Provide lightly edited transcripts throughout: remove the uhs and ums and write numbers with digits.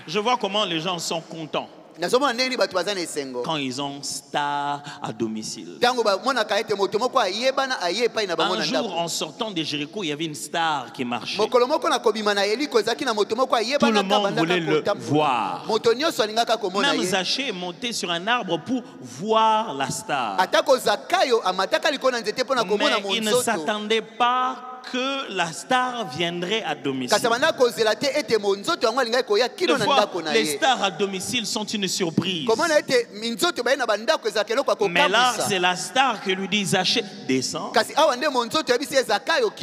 Je vois comment les gens sont contents quand ils ont star à domicile. Un jour, en sortant de Jéricho, il y avait une star qui marchait. Tout le monde voulait le voir. Même Zachée est monté sur un arbre pour voir la star. Mais il ne s'attendait pas que la star viendrait à domicile. Des fois, les stars à domicile sont une surprise. Mais là, c'est la star qui lui dit, Zachée, descends.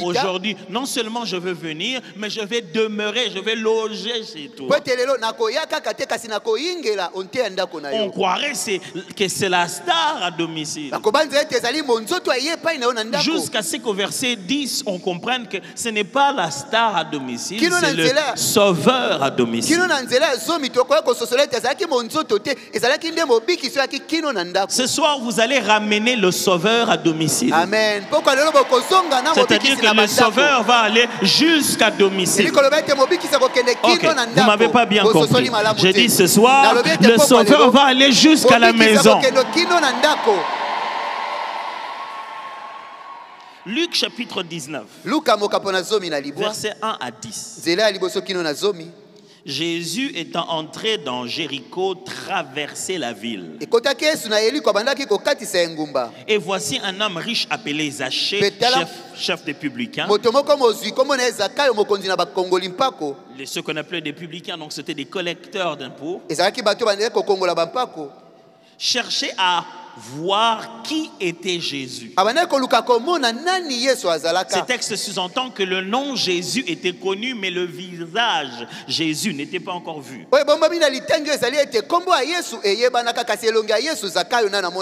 Aujourd'hui, non seulement je veux venir, mais je vais demeurer, je vais loger chez toi. On croirait que c'est la star à domicile. Jusqu'à ce qu'au verset 10, on comprenne que ce n'est pas la star à domicile, c'est le sauveur à domicile. Ce soir, vous allez ramener le sauveur à domicile. Amen. C'est-à-dire que le sauveur va aller jusqu'à domicile. Okay. Vous ne m'avez pas bien compris. J'ai dit ce soir, le sauveur va aller jusqu'à la maison. Luc chapitre 19, verset 1 à 10. Jésus étant entré dans Jéricho, traversait la ville. Et voici un homme riche appelé Zachée, chef des publicains. Ceux qu'on appelait des publicains, donc c'était des collecteurs d'impôts. Cherchait à voir qui était Jésus. Ce texte sous-entend que le nom Jésus était connu, mais le visage Jésus n'était pas encore vu.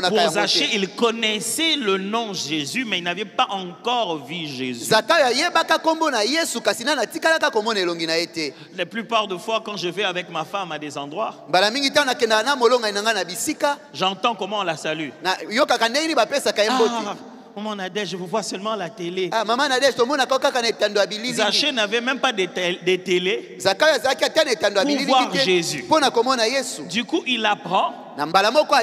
Pour Zachée, il connaissait le nom Jésus, mais il n'avait pas encore vu Jésus. La plupart des fois, quand je vais avec ma femme à des endroits, j'entends comment on la salue. Maman Nadège, je vous vois seulement à la télé. Zachée n'avait même pas de télé pour voir Jésus. Du coup, il apprend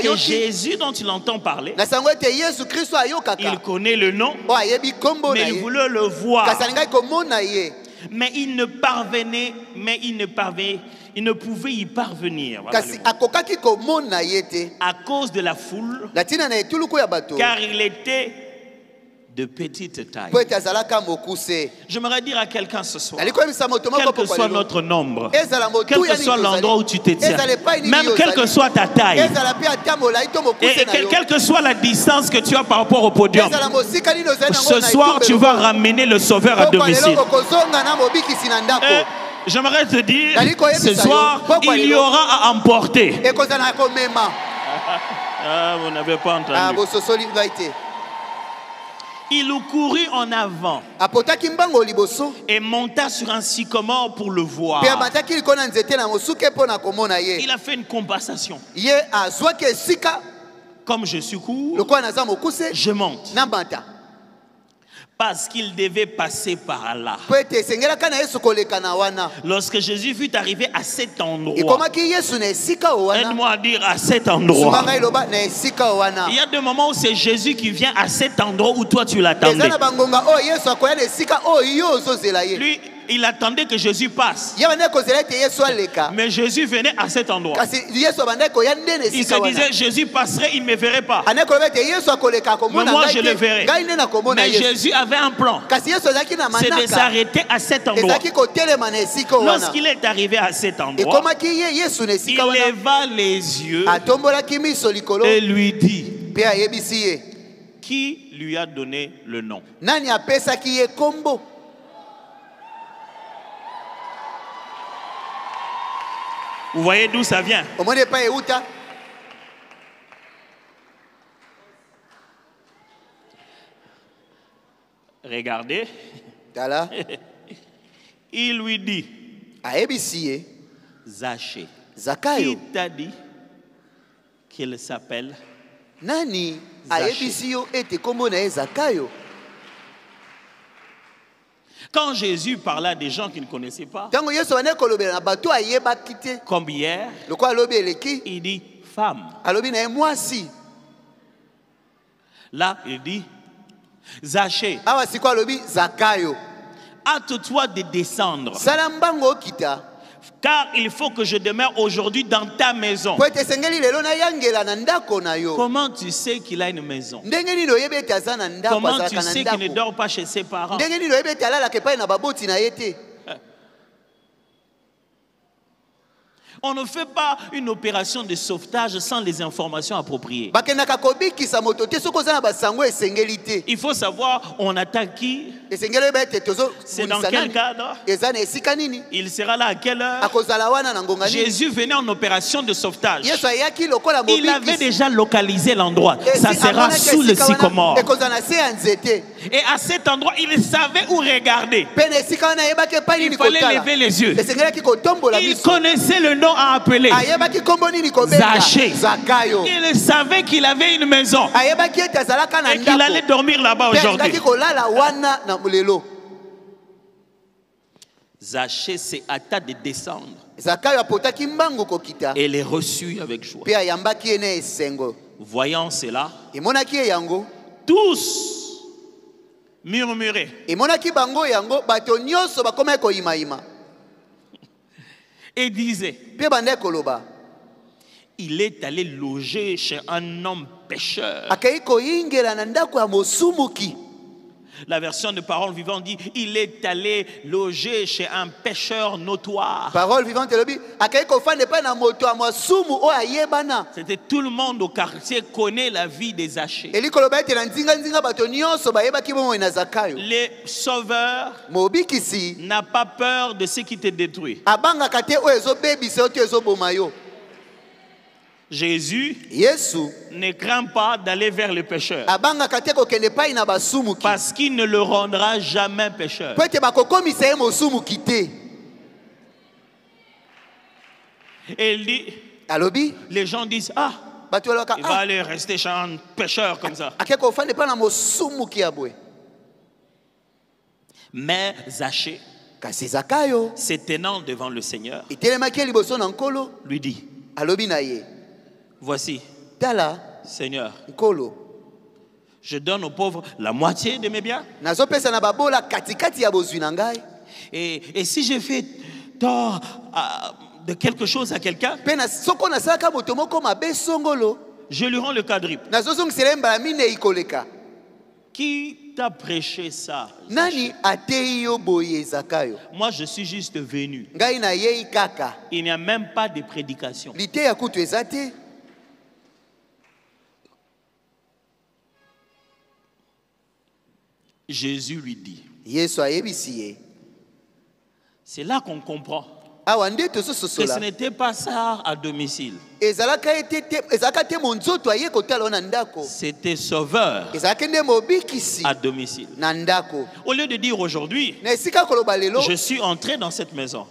que Jésus dont il entend parler, il connaît le nom, mais il voulait le voir. Mais il ne pouvait y parvenir. Voilà, à cause de la foule, car il était de petite taille. J'aimerais dire à quelqu'un ce soir, quel que soit notre nombre, quel que soit l'endroit où tu te tiens, même quelle que soit ta taille, et quelle que soit la distance que tu as par rapport au podium, ce soir tu vas ramener le sauveur à domicile. J'aimerais te dire, ce soir, il y aura à emporter. Ah, vous n'avez pas entendu. Il courut en avant et monta sur un sycomore pour le voir. Il a fait une compensation. Comme je suis court, je monte. Parce qu'il devait passer par là. Lorsque Jésus fut arrivé à cet endroit, aide-moi à dire à cet endroit. Il y a des moments où c'est Jésus qui vient à cet endroit où toi tu l'attendais. Lui, il attendait que Jésus passe. Mais Jésus venait à cet endroit. Il se disait, Jésus passerait, il ne me verrait pas. Mais moi, je le verrai. Mais Jésus avait un plan. C'est de s'arrêter à cet endroit. Lorsqu'il est arrivé à cet endroit, il leva les yeux et lui dit, qui lui a donné le nom? Vous voyez d'où ça vient? Regardez. Il lui dit, Zachée, qui t'a dit qu'il s'appelle Zachée? Quand Jésus parlait à des gens qui ne connaissaient pas, comme hier, il dit femme. Là, il dit Zachée, hâte-toi de descendre, car il faut que je demeure aujourd'hui dans ta maison. Comment tu sais qu'il a une maison? Comment tu sais qu'il ne dort pas chez ses parents? On ne fait pas une opération de sauvetage sans les informations appropriées. Il faut savoir on attaque qui, c'est dans quel cadre, il sera là à quelle heure. Jésus venait en opération de sauvetage. Il avait déjà localisé l'endroit. Ça sera sous le sycomore. Et à cet endroit, il savait où regarder. Il fallait lever les yeux. Il connaissait le nom à appeler. Zachée. Il savait qu'il avait une maison et qu'il allait dormir là-bas aujourd'hui. Zachée s'est hâta de descendre et les reçut avec joie. Voyant cela, tous murmuraient. Et disait, il est allé loger chez un homme pécheur. La version de Parole Vivante dit, il est allé loger chez un pécheur notoire. Parole Vivante, c'était tout le monde au quartier connaît la vie des Zachée. Les sauveurs n'a pas peur de ce qui te détruit. Jésus ne craint pas d'aller vers le pécheur parce qu'il ne le rendra jamais pécheur. Et il dit, les gens disent, ah, il va aller rester chez un pécheur comme ça. Mais Zachée, se tenant devant le Seigneur, lui dit, voici, Seigneur, je donne aux pauvres la moitié de mes biens. Et si j'ai fait tort de quelque chose à quelqu'un, je lui rends le quadruple. Qui t'a prêché ça? Moi, je suis juste venu. Il n'y a même pas de prédication. Jésus lui dit. C'est là qu'on comprend que ce n'était pas ça à domicile. C'était sauveur à domicile. Au lieu de dire aujourd'hui, je suis entré dans cette maison.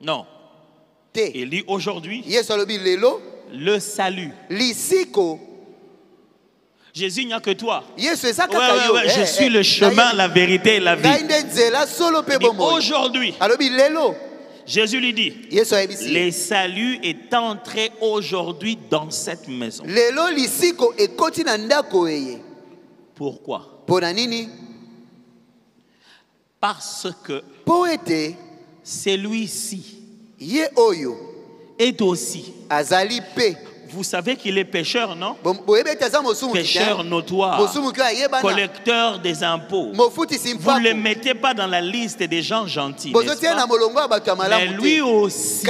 Non. Il dit aujourd'hui, le salut. Jésus, il n'y a que toi. Je suis le chemin, la vérité et la vie. Aujourd'hui, Jésus lui dit, le salut est entré aujourd'hui dans cette maison. Pourquoi? Parce que celui-ci est aussi. Vous savez qu'il est pécheur, non? Pécheur notoire, collecteur des impôts. Vous ne le mettez pas dans la liste des gens gentils, n'est-ce pas? Mais lui aussi.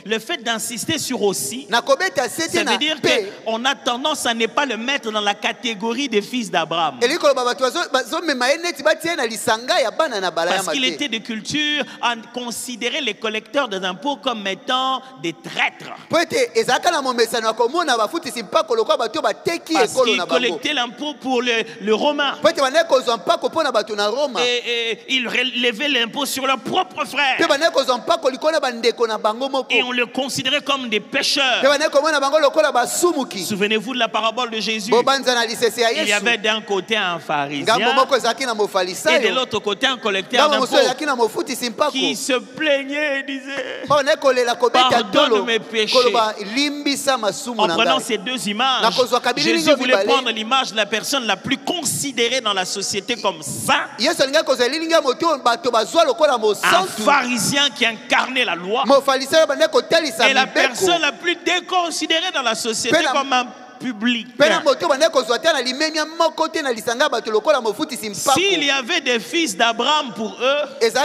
Le fait d'insister sur aussi, ça veut dire qu'on a tendance à ne pas le mettre dans la catégorie des fils d'Abraham. Parce qu'il était de culture à considérer les collecteurs des impôts comme étant des traîtres. Parce qu'ils collectaient l'impôt pour le Romain. Et ils relevaient l'impôt sur leurs propres frères. Et on le considérait comme des pécheurs. Souvenez-vous de la parabole de Jésus. Il y avait d'un côté un pharisien et de l'autre côté un collecteur d'impôts qui se plaignait et disait pardonne mes péchés. En prenant ces deux images, Jésus voulait prendre l'image de la personne la plus considérée dans la société comme saint, un pharisien qui incarnait la loi, et la personne la plus déconsidérée dans la société comme un public. S'il y avait des fils d'Abraham pour eux, c'était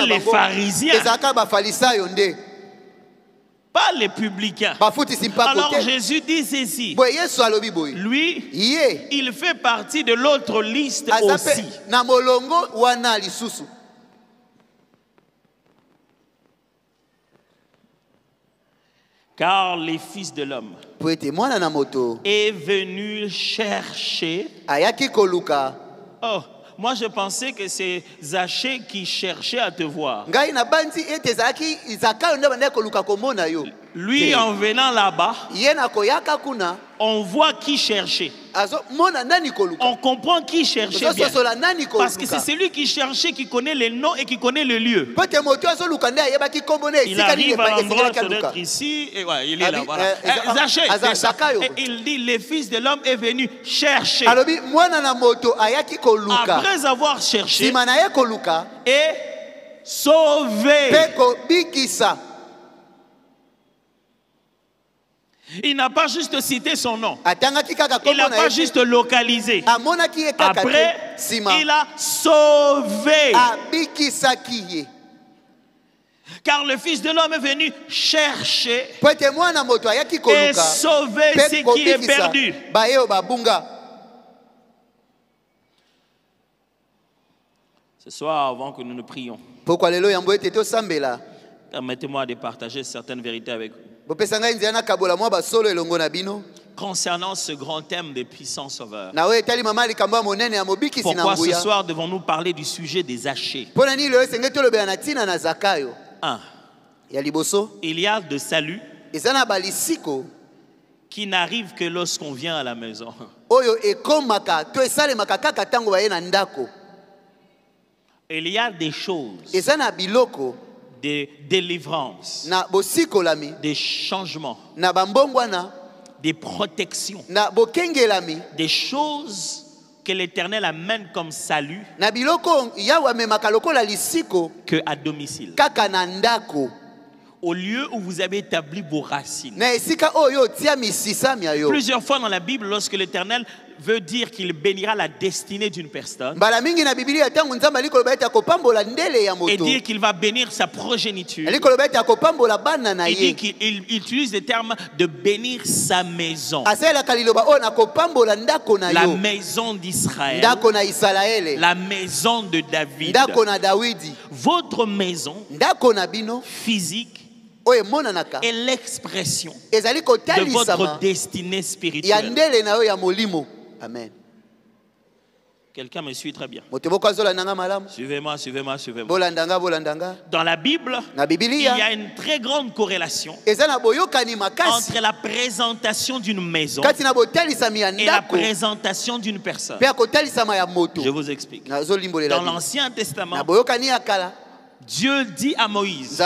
les pharisiens, pas les publicains. Alors Jésus dit ceci, lui, il fait partie de l'autre liste aussi. Car les fils de l'homme est venu chercher. Oh, moi je pensais que c'est Zachée qui cherchait à te voir. Lui, en venant là-bas, on voit qui cherchait. On comprend qui cherchait bien. Parce que c'est celui qui cherchait qui connaît les noms et qui connaît le lieu. Il arrive à l'endroit d'être ici et ouais, il est là. Voilà. Zachée, et il dit les fils de l'homme est venu chercher. Après avoir cherché et sauvé. Il n'a pas juste cité son nom. Il n'a pas juste localisé. Après, il a sauvé. Car le Fils de l'homme est venu chercher et sauver ce qui est perdu. Ce soir, avant que nous ne prions, permettez-moi de partager certaines vérités avec vous. Concernant ce grand thème des puissants sauveurs, pourquoi ce soir devons-nous parler du sujet des Zachées? Il y a de salut qui n'arrive que lorsqu'on vient à la maison. Il y a des choses, des délivrances, des changements, des protections, des choses que l'Éternel amène comme salut que à domicile, au lieu où vous avez établi vos racines. Plusieurs fois dans la Bible, lorsque l'Éternel veut dire qu'il bénira la destinée d'une personne et dire qu'il va bénir sa progéniture, il dit qu'il utilise le terme de bénir sa maison, la maison d'Israël, la maison de David. Votre maison physique est l'expression de votre destinée spirituelle. Amen. Quelqu'un me suit très bien. Suivez-moi, suivez-moi, suivez-moi. Dans la Bible, il y a une très grande corrélation entre la présentation d'une maison et la présentation d'une personne. Je vous explique. Dans l'Ancien Testament, Dieu dit à Moïse,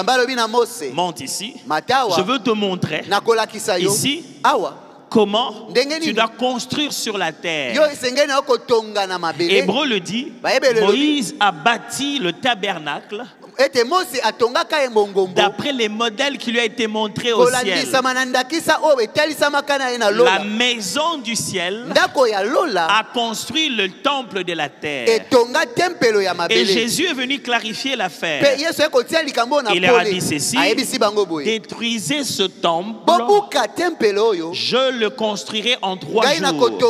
monte ici, je veux te montrer ici comment tu dois construire sur la terre. Hébreu le dit, Moïse a bâti le tabernacle d'après les modèles qui lui a été montrés au ciel. La maison du ciel a construit le temple de la terre. Et Jésus est venu clarifier l'affaire. Il leur a dit ceci: détruisez ce temple, je le construirai en 3 jours.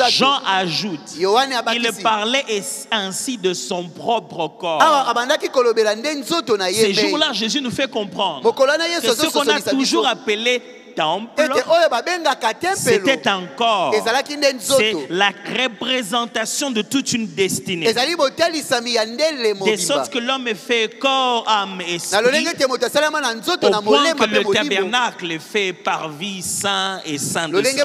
Jean ajoute, il parlait ainsi de son propre corps. Ces jours-là, Jésus nous fait comprendre que ce qu'on a toujours appelé temple, c'était encore la représentation de toute une destinée. De sorte que l'homme est fait corps, âme et esprit, au point que le tabernacle est fait par vie saint et saint de saint.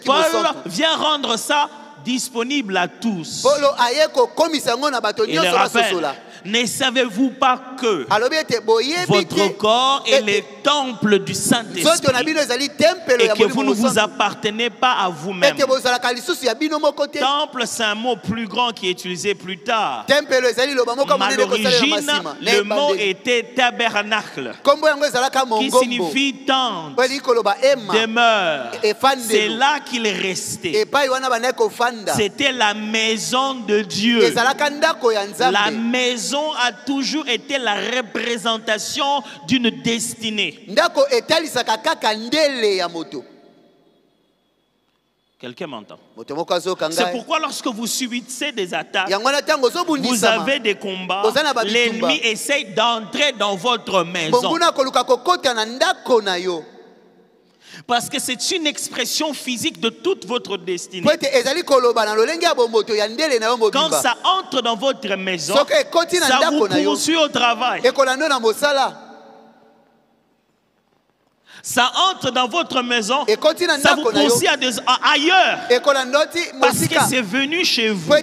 Paul vient rendre ça disponible à tous. Il le rappelle. Ne savez-vous pas que votre corps est le temple du Saint-Esprit et que vous ne vous appartenez pas à vous-même? Temple, c'est un mot plus grand qui est utilisé plus tard. À l'origine, le mot était tabernacle, qui signifie tente, demeure. C'est là qu'il est resté. C'était la maison de Dieu. La maison a toujours été la représentation d'une destinée. Quelqu'un m'entend? C'est pourquoi lorsque vous subissez des attaques, vous avez des combats, l'ennemi essaye d'entrer dans votre maison. Parce que c'est une expression physique de toute votre destinée. Quand ça entre dans votre maison, ça vous poursuit au travail. Ça entre dans votre maison, ça vous poursuit ailleurs. Parce que c'est venu chez vous.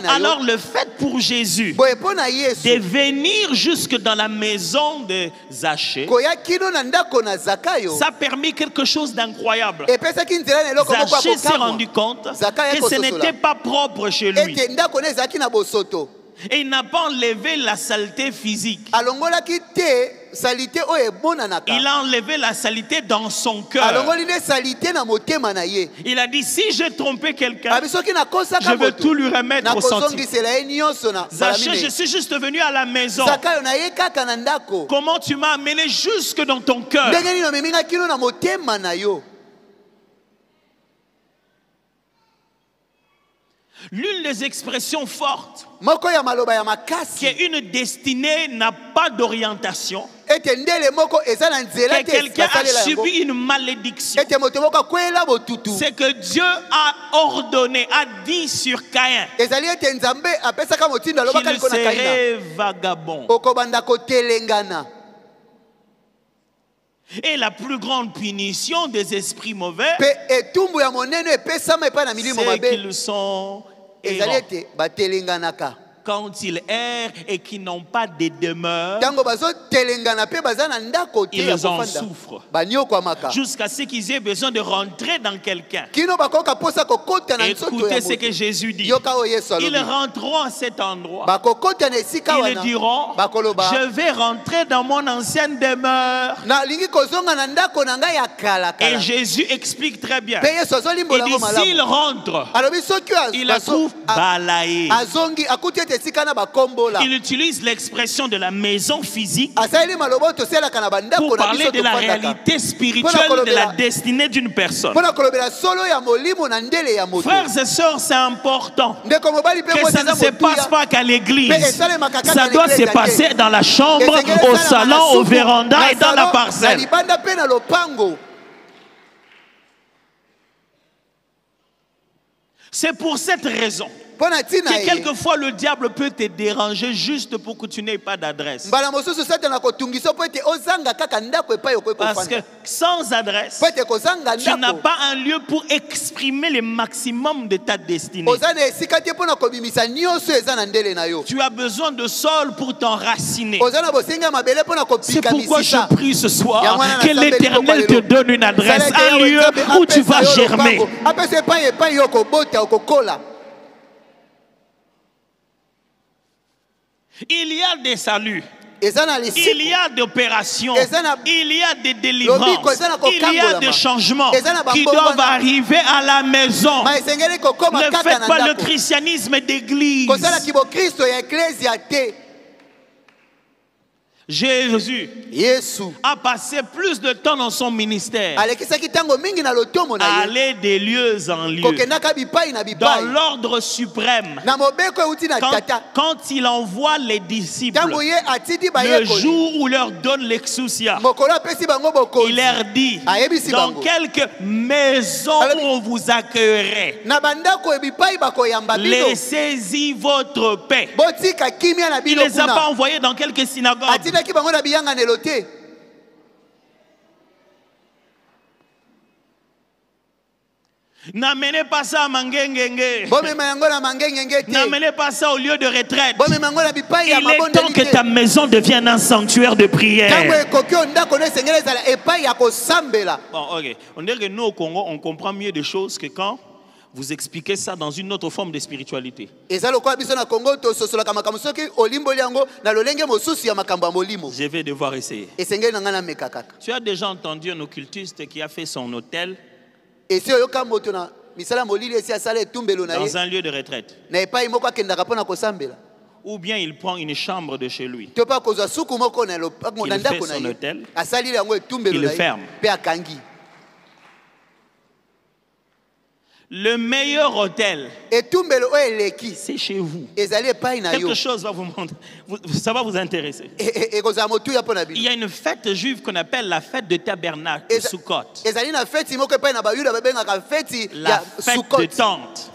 Alors le fait pour Jésus de venir jusque dans la maison de Zachée, ça a permis quelque chose d'incroyable. Zachée s'est rendu compte que ce n'était pas propre chez lui. Et il n'a pas enlevé la saleté physique. Il a enlevé la saleté dans son cœur. Il a dit, si j'ai trompé quelqu'un, je veux tout lui remettre au centime. Zachée, je suis juste venu à la maison. Comment tu m'as amené jusque dans ton cœur? L'une des expressions fortes qu'une destinée n'a pas d'orientation, que quelqu'un a subi une malédiction, c'est que Dieu a ordonné, a dit sur Caïn qu'il serait vagabond. Et la plus grande punition des esprits mauvais, c'est qu'ils sont errants. Quand ils errent et qu'ils n'ont pas de demeure, ils en souffrent jusqu'à ce qu'ils aient besoin de rentrer dans quelqu'un. Écoutez ce que Jésus dit. Ils rentreront à cet endroit. Ils diront, je vais rentrer dans mon ancienne demeure. Et Jésus explique très bien. Il dit, s'il rentre, il la trouve balayée. Il utilise l'expression de la maison physique pour parler de la réalité spirituelle de la destinée d'une personne. Frères et sœurs, c'est important que ça ne se passe pas qu'à l'église. Ça doit se passer dans la chambre, au salon, au véranda et dans la parcelle. C'est pour cette raison que quelquefois le diable peut te déranger juste pour que tu n'aies pas d'adresse. Parce que sans adresse, tu n'as pas un lieu pour exprimer le maximum de ta destinée. Tu as besoin de sol pour t'enraciner. C'est pourquoi je prie ce soir que l'Éternel te donne une adresse, un lieu où tu vas germer. Il y a des saluts, il y a d'opérations, il y a des délivrances, il y a des changements qui doivent arriver à la maison. Ne faites pas le christianisme d'église. Jésus a passé plus de temps dans son ministère à aller des lieux en lieux dans l'ordre suprême. Quand il envoie les disciples, le jour où leur donne l'exousia, il leur dit: dans quelques maisons où on vous accueillerait, laissez-y votre paix. Il ne les a pas envoyés dans quelques synagogues. N'amenez pas ça à Mangengenge. N'amenez pas ça au lieu de retraite. Il est temps que ta maison devienne un sanctuaire de prière. Bon, ok. On dirait que nous au Congo, on comprend mieux des choses que quand vous expliquez ça dans une autre forme de spiritualité. Je vais devoir essayer. Tu as déjà entendu un occultiste qui a fait son hôtel dans un lieu de retraite? Ou bien il prend une chambre de chez lui, il fait son hôtel, il le ferme. Le meilleur hôtel, c'est chez vous. Quelque chose va vous montrer. Ça va vous intéresser. Il y a une fête juive qu'on appelle la fête de tabernacle, Sukkot. La fête de tente.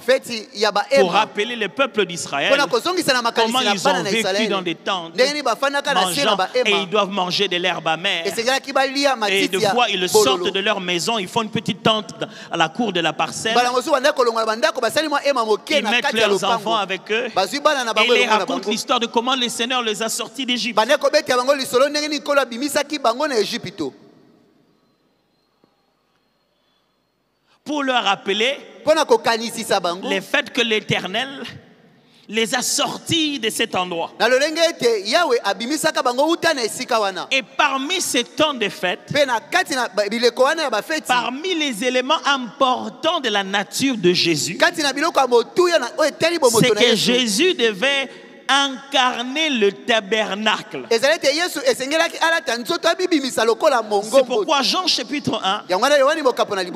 Pour rappeler le peuple d'Israël comment ils ont vécu dans des tentes, mangeant, et ils doivent manger de l'herbe amère. Et de fois ils sortent de leur maison, ils font une petite tente à la cour de la parcelle. Ils mettent leurs enfants avec eux et ils les racontent l'histoire de comment le Seigneur les a sortis d'Égypte. Pour leur rappeler le fait que l'Éternel les a sortis de cet endroit. Et parmi ces temps de fête, parmi les éléments importants de la nature de Jésus, c'est que Jésus devait incarner le tabernacle. C'est pourquoi Jean chapitre 1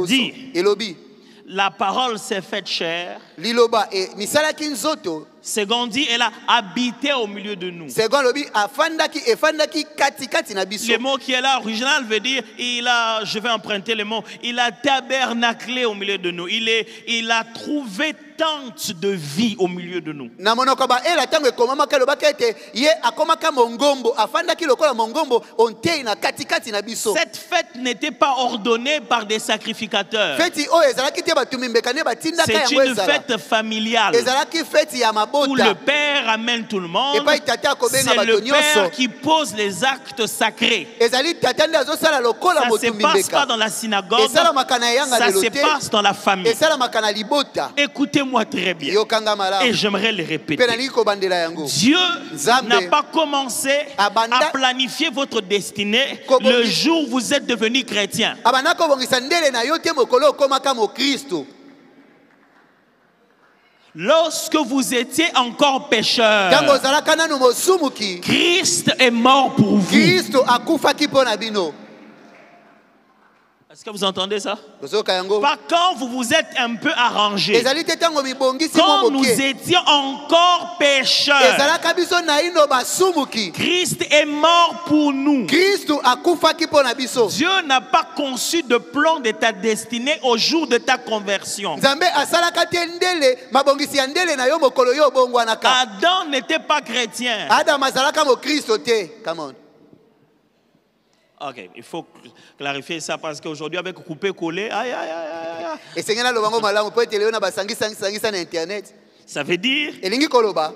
dit: la parole s'est faite chair. Second dit, elle a habité au milieu de nous. Le mot qui est là, original, veut dire, je vais emprunter le mot, il a tabernaclé au milieu de nous. Il a trouvé tente de vie au milieu de nous. Cette fête n'était pas ordonnée par des sacrificateurs. C'est une fête familiale où le père amène tout le monde. C'est le père qui pose les actes sacrés. Ça ne se passe pas dans la synagogue, ça se passe dans la famille. Écoutez-moi très bien, et j'aimerais le répéter. Dieu n'a pas commencé à planifier votre destinée le jour où vous êtes devenu chrétien. Lorsque vous étiez encore pécheur, Christ est mort pour vous. Est-ce que vous entendez ça? Pas quand vous vous êtes un peu arrangé. Quand nous étions encore pécheurs, Christ est mort pour nous. Dieu n'a pas conçu de plan de ta destinée au jour de ta conversion. Adam n'était pas chrétien. Ok, il faut clarifier ça parce qu'aujourd'hui avec couper-coller, ça veut dire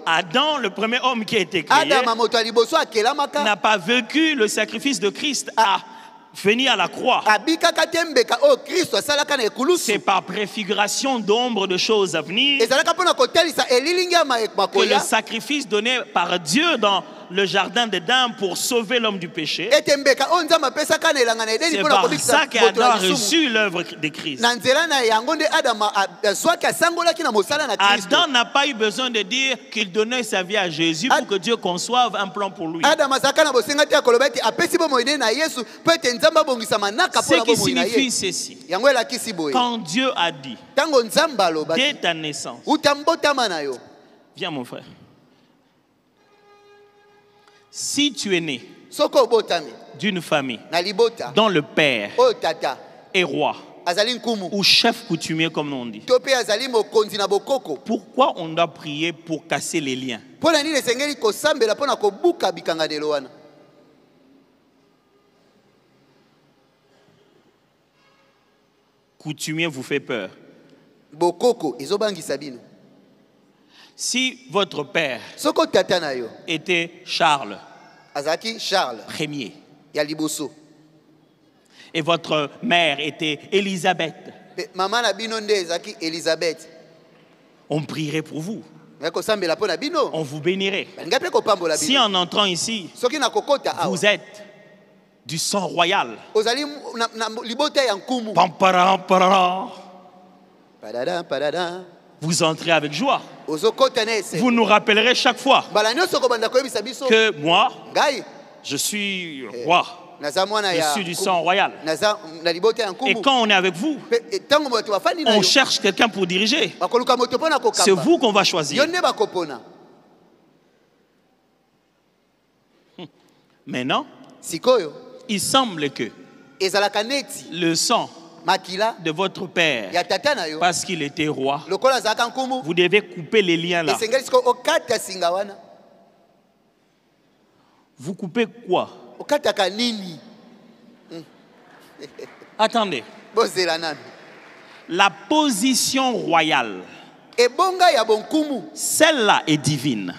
Adam, le premier homme qui a été créé, n'a pas vécu le sacrifice de Christ à venir à la croix. C'est par préfiguration d'ombre de choses à venir que le sacrifice donné par Dieu dans le jardin d'Éden pour sauver l'homme du péché. C'est par ça qu'Adam a reçu l'œuvre de Christ. Adam n'a pas eu besoin de dire qu'il donnait sa vie à Jésus pour que Dieu conçoive un plan pour lui. Ce qui signifie ceci. Quand Dieu a dit, dès ta naissance, viens mon frère, si tu es né d'une famille dont le père est roi ou chef coutumier comme on dit, pourquoi on doit prier pour casser les liens? Coutumier vous fait peur. Si votre père était Charles Ier et votre mère était Élisabeth, on prierait pour vous. On vous bénirait. Si en entrant ici, vous êtes du sang royal, vous entrez avec joie. Vous nous rappellerez chaque fois que moi, je suis roi. Je suis du sang royal. Et quand on est avec vous, on cherche quelqu'un pour diriger. C'est vous qu'on va choisir. Maintenant, il semble que le sang de votre père, parce qu'il était roi, vous devez couper les liens là. Vous coupez quoi? Attendez. La position royale, celle-là est divine.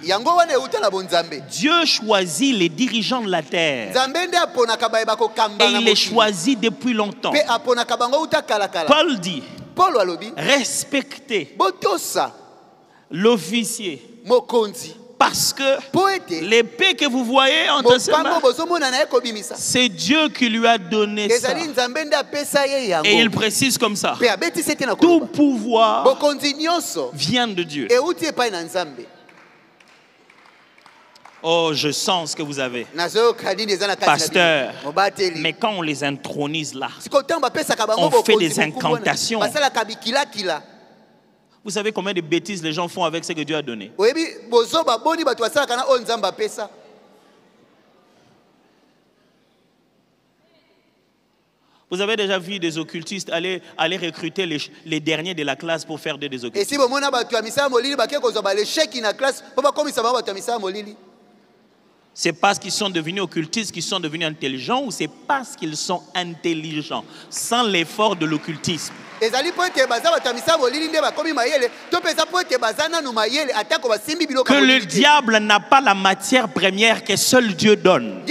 Dieu choisit les dirigeants de la terre. Et il les choisit depuis longtemps. Paul dit, respectez l'officier. Parce que l'épée que vous voyez entre ses mains, c'est Dieu qui lui a donné ça. Et il précise comme ça, tout pouvoir vient de Dieu. Oh, je sens ce que vous avez, pasteur. Mais quand on les intronise là, on fait des incantations. Vous savez combien de bêtises les gens font avec ce que Dieu a donné? Vous avez déjà vu des occultistes aller recruter les derniers de la classe pour faire des occultistes? C'est parce qu'ils sont devenus occultistes qu'ils sont devenus intelligents, ou c'est parce qu'ils sont intelligents sans l'effort de l'occultisme? Que le diable n'a pas la matière première que seul Dieu donne.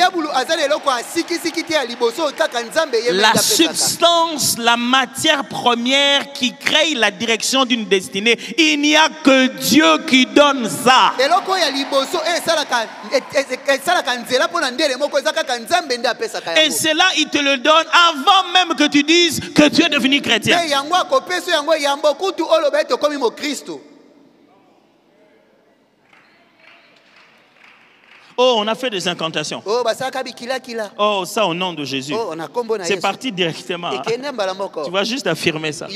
La substance, la matière première qui crée la direction d'une destinée, il n'y a que Dieu qui donne ça. Et cela, il te le donne avant même que tu dises que tu es devenu chrétien. Oh, on a fait des incantations. Oh, ça au nom de Jésus. C'est parti directement. Tu vas juste affirmer ça.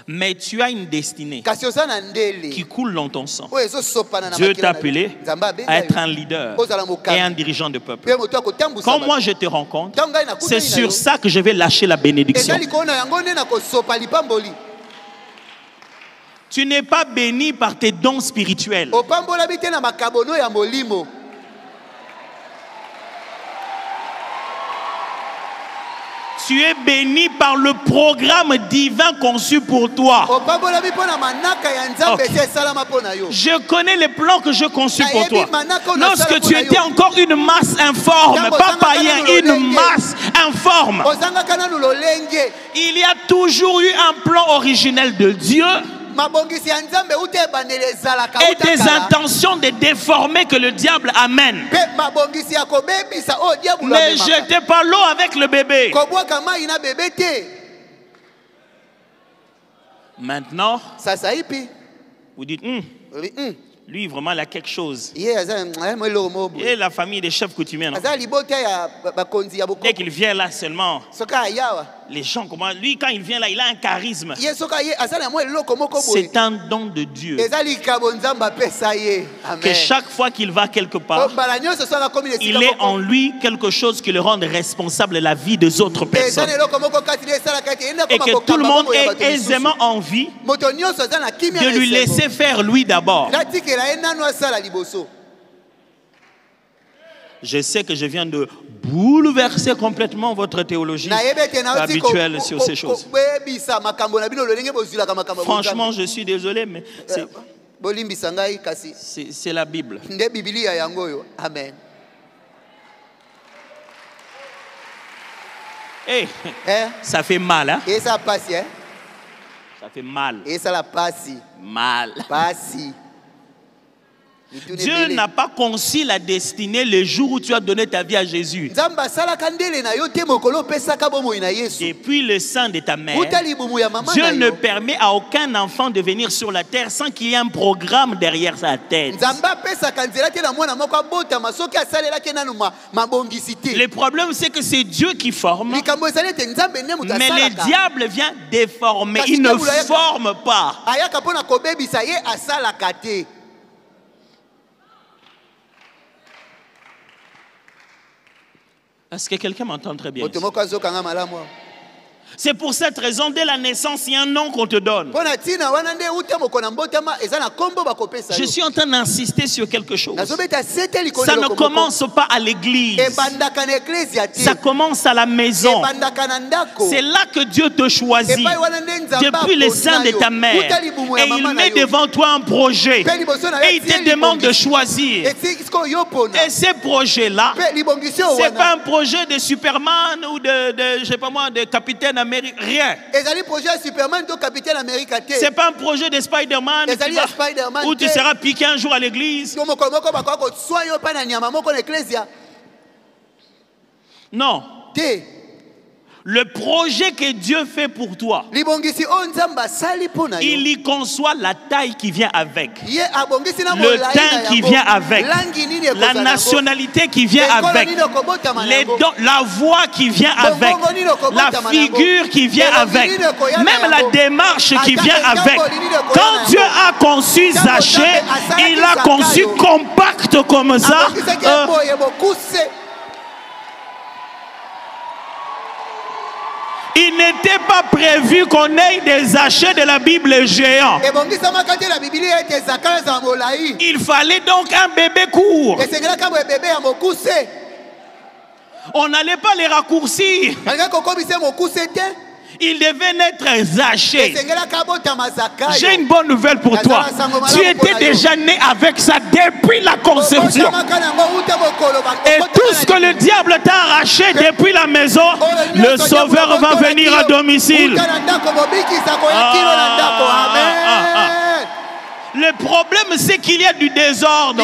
Mais tu as une destinée qui coule dans ton sang. Dieu t'a appelé à être un leader et un dirigeant de peuple. Quand moi je te rencontre, c'est sur ça que je vais lâcher la bénédiction. Tu n'es pas béni par tes dons spirituels. Tu es béni par le programme divin conçu pour toi. Okay. Je connais les plans que je conçus pour toi. Lorsque tu étais encore une masse informe, pas païen, une masse informe, il y a toujours eu un plan originel de Dieu et des intentions de déformer que le diable amène. Ne jetez pas l'eau avec le bébé. Maintenant, vous dites, lui, vraiment, il a quelque chose. Et la famille des chefs coutumiers, dès qu'il vient là seulement, les gens, comment, lui, quand il vient là, il a un charisme. C'est un don de Dieu. Que chaque fois qu'il va quelque part, il est en lui quelque chose qui le rend responsable de la vie des autres personnes. Et que tout le monde ait aisément envie de lui laisser faire lui d'abord. Je sais que je viens de bouleverser complètement votre théologie habituelle sur ces choses. Franchement, je suis désolé, mais c'est la Bible. Amen. Hey, ça fait mal, hein? Et ça passe, hein? Ça fait mal. Et ça la passe. Mal. Passe. Dieu n'a pas conçu la destinée le jour où tu as donné ta vie à Jésus. Depuis le sein de ta mère, Dieu ne permet à aucun enfant de venir sur la terre sans qu'il y ait un programme derrière sa tête. Le problème, c'est que c'est Dieu qui forme, mais le diable vient déformer. Il ne forme pas. Est-ce que quelqu'un m'entend très bien? C'est pour cette raison, dès la naissance, il y a un nom qu'on te donne. Je suis en train d'insister sur quelque chose. Ça ne commence pas à l'église. Ça commence à la maison. C'est là que Dieu te choisit. Depuis le sein de ta mère. Et il met devant toi un projet. Et il te demande de choisir. Et ces projets-là, ce n'est pas un projet de Superman ou je sais pas moi, de Capitaine Amérique. Rien. C'est pas un projet de Spider-Man où tu seras piqué un jour à l'église. Non. Le projet que Dieu fait pour toi, il y conçoit la taille qui vient avec, le teint qui vient avec, la nationalité qui vient avec, la voix qui vient avec, la figure qui vient avec, même la démarche qui vient avec. Quand Dieu a conçu Zachée, il l'a conçu compact comme ça. Il n'était pas prévu qu'on ait des Zachées de la Bible géants. Il fallait donc un bébé court. On n'allait pas les raccourcir. Il devait naître Zachée. J'ai une bonne nouvelle pour toi. Tu étais déjà né avec ça depuis la conception. Et tout ce que le diable t'a arraché depuis la maison, le Sauveur va venir à domicile. Le problème, c'est qu'il y a du désordre.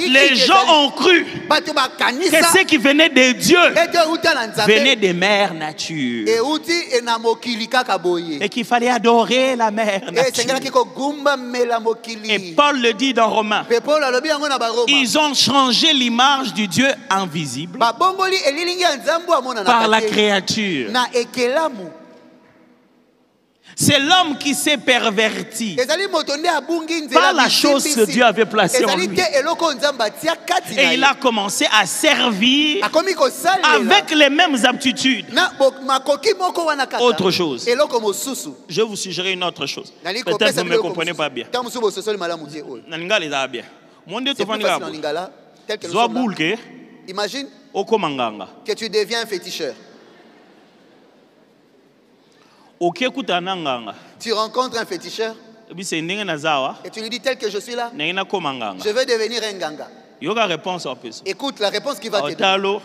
Les gens ont cru que ce qui venait de Dieu venait des mères nature. Et qu'il fallait adorer la mère nature. Et Paul le dit dans Romains. Ils ont changé l'image du Dieu invisible par la créature. C'est l'homme qui s'est perverti par la chose que Dieu avait placée en lui. Et il a commencé à servir avec les mêmes aptitudes. Autre chose. Je vous suggérer une autre chose. Peut-être que vous ne me comprenez pas bien. Imagine que tu deviens un féticheur. Tu rencontres un féticheur et tu lui dis tel que je suis là, je veux devenir un ganga. Écoute la réponse qu'il va te donner.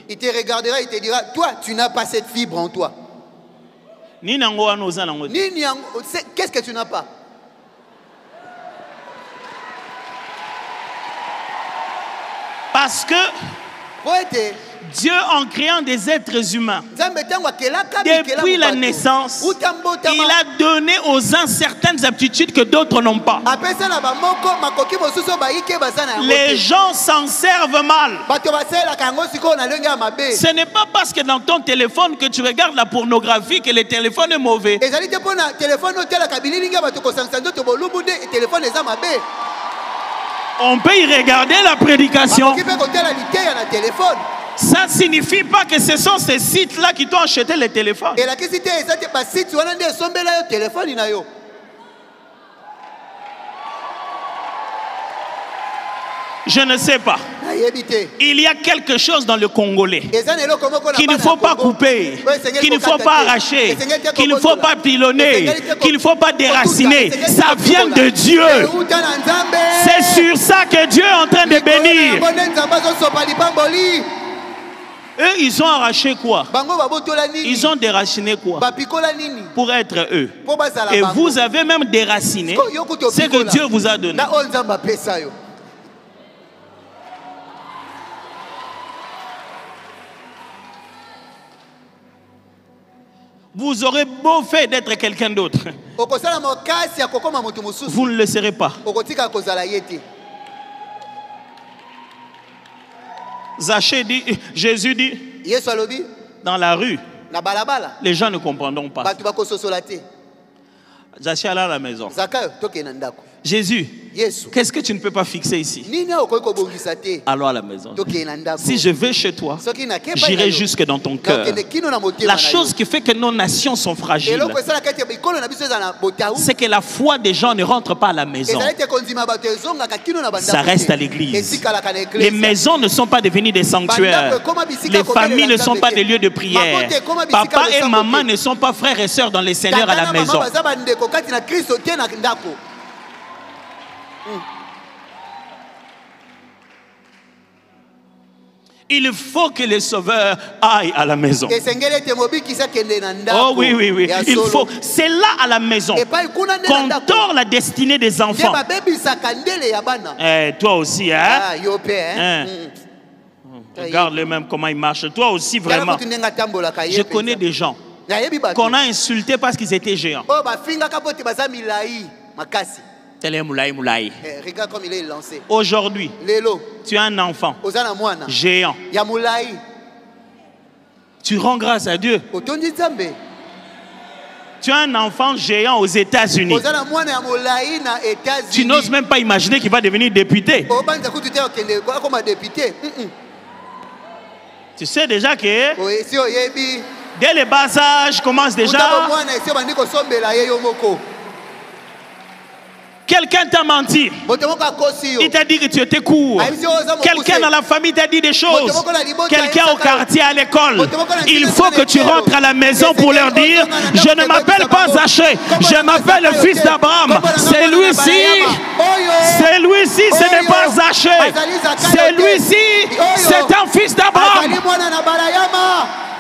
Il te regardera et te dira, toi tu n'as pas cette fibre en toi. Qu'est-ce que tu n'as pas? Parce que Dieu, en créant des êtres humains, depuis la naissance, il a donné aux uns certaines aptitudes que d'autres n'ont pas. Les gens s'en servent mal. Ce n'est pas parce que dans ton téléphone que tu regardes la pornographie que le téléphone est mauvais. On peut y regarder la prédication. Ça ne signifie pas que ce sont ces sites-là qui t'ont acheté les téléphones. Je ne sais pas. Il y a quelque chose dans le Congolais qu'il ne faut pas couper, qu'il ne faut pas arracher, qu'il ne faut pas pilonner, qu'il ne faut pas déraciner. Ça vient de Dieu. C'est sur ça que Dieu est en train de bénir. Eux, ils ont arraché quoi? Ils ont déraciné quoi? Pour être eux. Et vous avez même déraciné ce que Dieu vous a donné. Vous aurez beau fait d'être quelqu'un d'autre, vous ne le serez pas. Zachée dit, Jésus dit, dans la rue, les gens ne comprendront pas. Zachée allait à la maison. Jésus, qu'est-ce que tu ne peux pas fixer ici? Allons à la maison. Si je vais chez toi, j'irai jusque dans ton cœur. La chose qui fait que nos nations sont fragiles, c'est que la foi des gens ne rentre pas à la maison. Ça reste à l'église. Les maisons ne sont pas devenues des sanctuaires. Les familles ne sont pas des lieux de prière. Papa et maman ne sont pas frères et sœurs dans les seigneurs à la maison. Il faut que les sauveurs aillent à la maison. Oh oui, oui, oui. Il faut. C'est là à la maison qu'on tord la destinée des enfants. Toi aussi, hein? Regarde-le même comment il marche. Toi aussi, vraiment. Je connais des gens qu'on a insultés parce qu'ils étaient géants. Regarde comme il est lancé. Aujourd'hui, tu as un enfant géant. Tu rends grâce à Dieu. Tu as un enfant géant aux États-Unis. Tu n'oses même pas imaginer qu'il va devenir député. Tu sais déjà que dès le bas âge commence déjà. Quelqu'un t'a menti. Il t'a dit que tu étais court. Quelqu'un dans la famille t'a dit des choses. Quelqu'un au quartier, à l'école. Il faut que tu rentres à la maison pour leur dire: je ne m'appelle pas Zachée, je m'appelle le fils d'Abraham. C'est lui-ci. C'est lui-ci, ce n'est pas Zachée. C'est lui-ci, c'est un fils d'Abraham.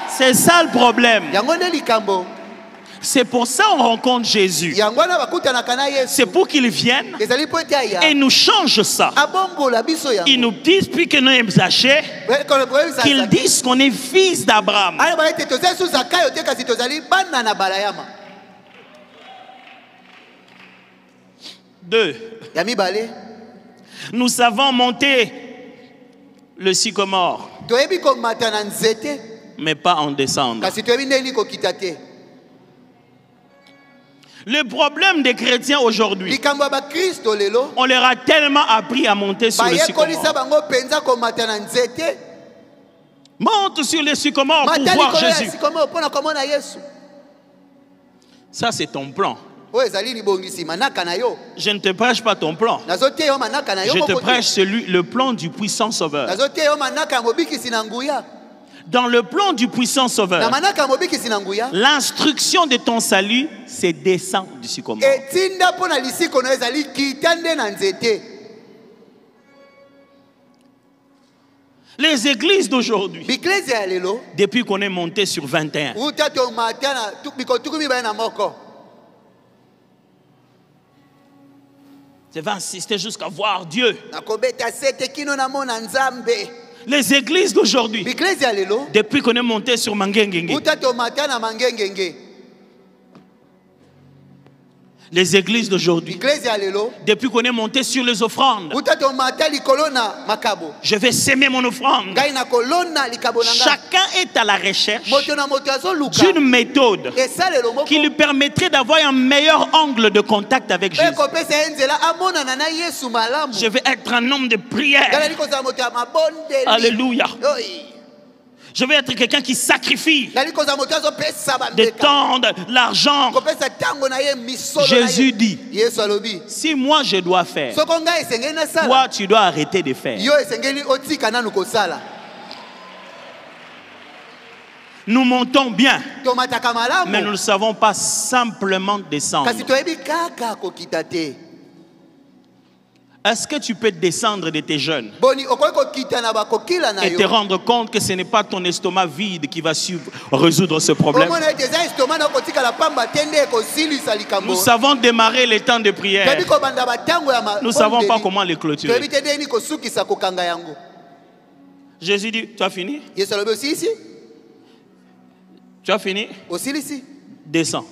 C'est ça le problème. C'est pour ça qu'on rencontre Jésus. C'est pour qu'il vienne et nous change ça. Il nous dit, puis que nous sommes Zachée, qu'il dise qu'on est fils d'Abraham. 2. Nous savons monter le sycomore, mais pas en descendre. Le problème des chrétiens aujourd'hui, on leur a tellement appris à monter sur le sycomore. Monte sur le sycomore pour voir Jésus. Ça, c'est ton plan. Je ne te prêche pas ton plan. Je te prêche le plan du puissant Sauveur. Dans le plan du puissant Sauveur, l'instruction de ton salut, c'est descendre du sycomore. Les églises d'aujourd'hui, depuis qu'on est monté sur 21, je vais insister jusqu'à voir Dieu. Les églises d'aujourd'hui, depuis qu'on est monté sur Mangengenge, les églises d'aujourd'hui, depuis qu'on est monté sur les offrandes, je vais s'aimer mon offrande. Chacun est à la recherche d'une méthode qui lui permettrait d'avoir un meilleur angle de contact avec Jésus. Je vais être un homme de prière. Alléluia. Je vais être quelqu'un qui sacrifie des temps, de l'argent. Jésus dit, si moi je dois faire, toi tu dois arrêter de faire. Nous montons bien, mais nous ne savons pas simplement descendre. Est-ce que tu peux descendre de tes jeûnes et te rendre compte que ce n'est pas ton estomac vide qui va résoudre ce problème? Nous savons démarrer les temps de prière. Nous ne savons pas comment les clôturer. Jésus dit, tu as fini? Tu as fini? Descends.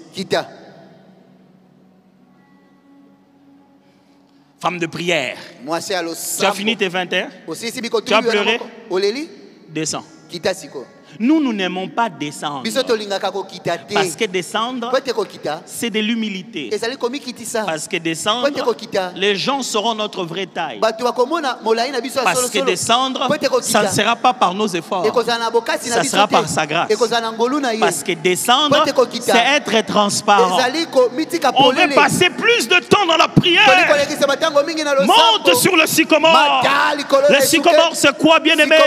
Femme de prière. Tu as fini tes 21? Tu as pleuré? Descends. Nous n'aimons pas descendre. Parce que descendre, c'est de l'humilité. Parce que descendre, les gens sauront notre vraie taille. Parce que descendre, ça ne sera pas par nos efforts. Ça sera par sa grâce. Parce que descendre, c'est être transparent. On veut passer plus de temps dans la prière. Monte sur le sycomore. Le sycomore, c'est quoi, bien aimé?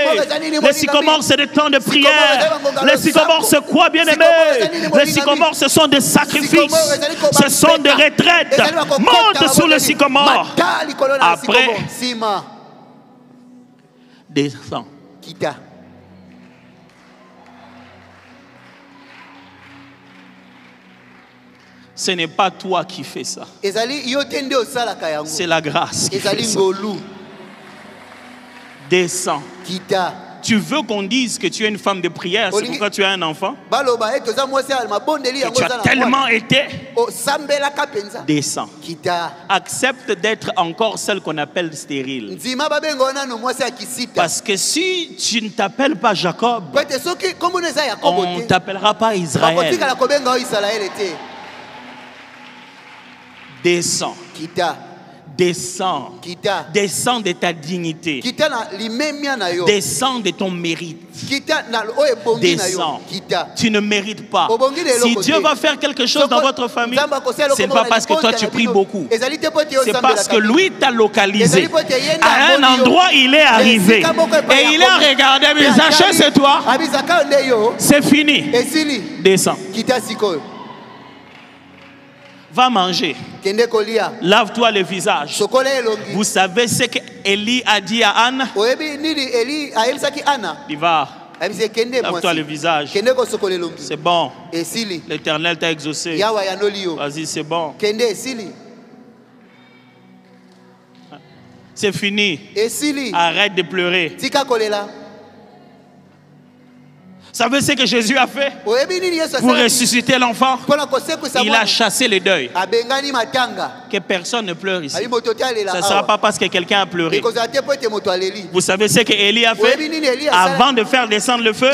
Le sycomore, c'est des temps de prière. Les sycomores, c'est quoi, bien aimé? Les sycomores, ce sont des sacrifices. Ce sont des retraites. Monte sur le sycomore. Après, descends. Ce n'est pas toi qui fais ça. C'est la grâce qui fait ça. Descends. Tu veux qu'on dise que tu es une femme de prière, c'est pourquoi tu as un enfant? Que tu as tellement été. Descends. Accepte d'être encore celle qu'on appelle stérile. Parce que si tu ne t'appelles pas Jacob, on ne t'appellera pas Israël. Descends. Descends. Descends de ta dignité. Descends de ton mérite. Descends. Tu ne mérites pas. Si Dieu va faire quelque chose dans votre famille, ce n'est pas parce que toi tu pries beaucoup. C'est parce que lui t'a localisé. À un endroit, il est arrivé. Et il a regardé. Mais Zaché, c'est toi. C'est fini. Descends. Va manger. Lave-toi le visage. Vous savez ce qu'Élie a dit à Anne? Il va. Lave-toi le visage. C'est bon. L'Éternel t'a exaucé. Vas-y, c'est bon. C'est fini. Arrête de pleurer. Vous savez ce que Jésus a fait pour ressusciter l'enfant? Il a chassé le deuil. Que personne ne pleure ici. Ce ne sera pas parce que quelqu'un a pleuré. Vous savez ce qu'Élie a fait? Avant de faire descendre le feu,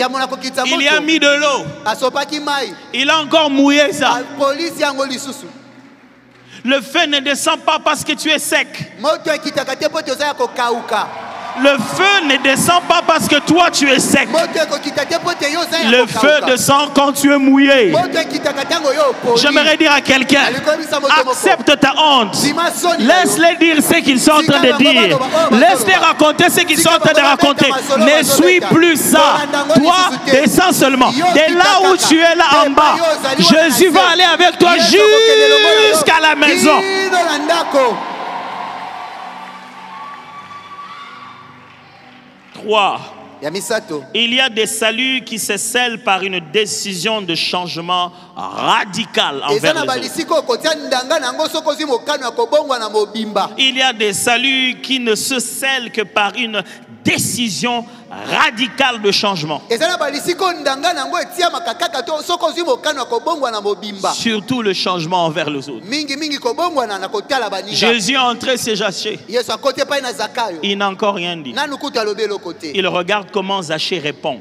il y a mis de l'eau. Il a encore mouillé ça. Le feu ne descend pas parce que tu es sec. Le feu ne descend pas parce que toi tu es sec. Le feu descend quand tu es mouillé. J'aimerais dire à quelqu'un, accepte ta honte. Laisse-les dire ce qu'ils sont en train de dire. Laisse-les raconter ce qu'ils sont en train de raconter. Ne suis plus ça. Toi, descends seulement. De là où tu es là en bas, Jésus va aller avec toi jusqu'à la maison. 3. Il y a des saluts qui se scellent par une décision de changement radical envers les autres. Il y a des saluts qui ne se scellent que par une décision radicale de changement. Surtout le changement envers les autres. Jésus est entré chez Zachée. Il n'a encore rien dit. Il regarde comment Zachée répond.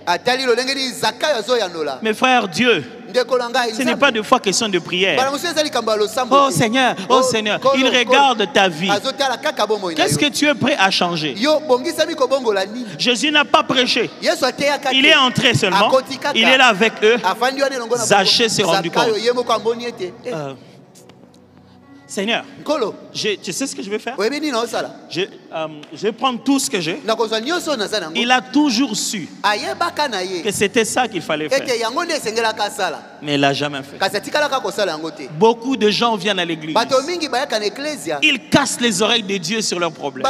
Mes frères, Dieu, ce n'est pas de fois question de prière. Oh Seigneur, il regarde ta vie. Qu'est-ce que tu es prêt à changer? Jésus n'a pas prêché. Il est entré seulement. Il est là avec eux. Zachée s'est rendu compte. Seigneur, tu sais ce que je vais faire? Je vais prendre tout ce que j'ai. Il a toujours su que c'était ça qu'il fallait faire. Mais il ne l'a jamais fait. Beaucoup de gens viennent à l'église. Ils cassent les oreilles de Dieu sur leurs problèmes.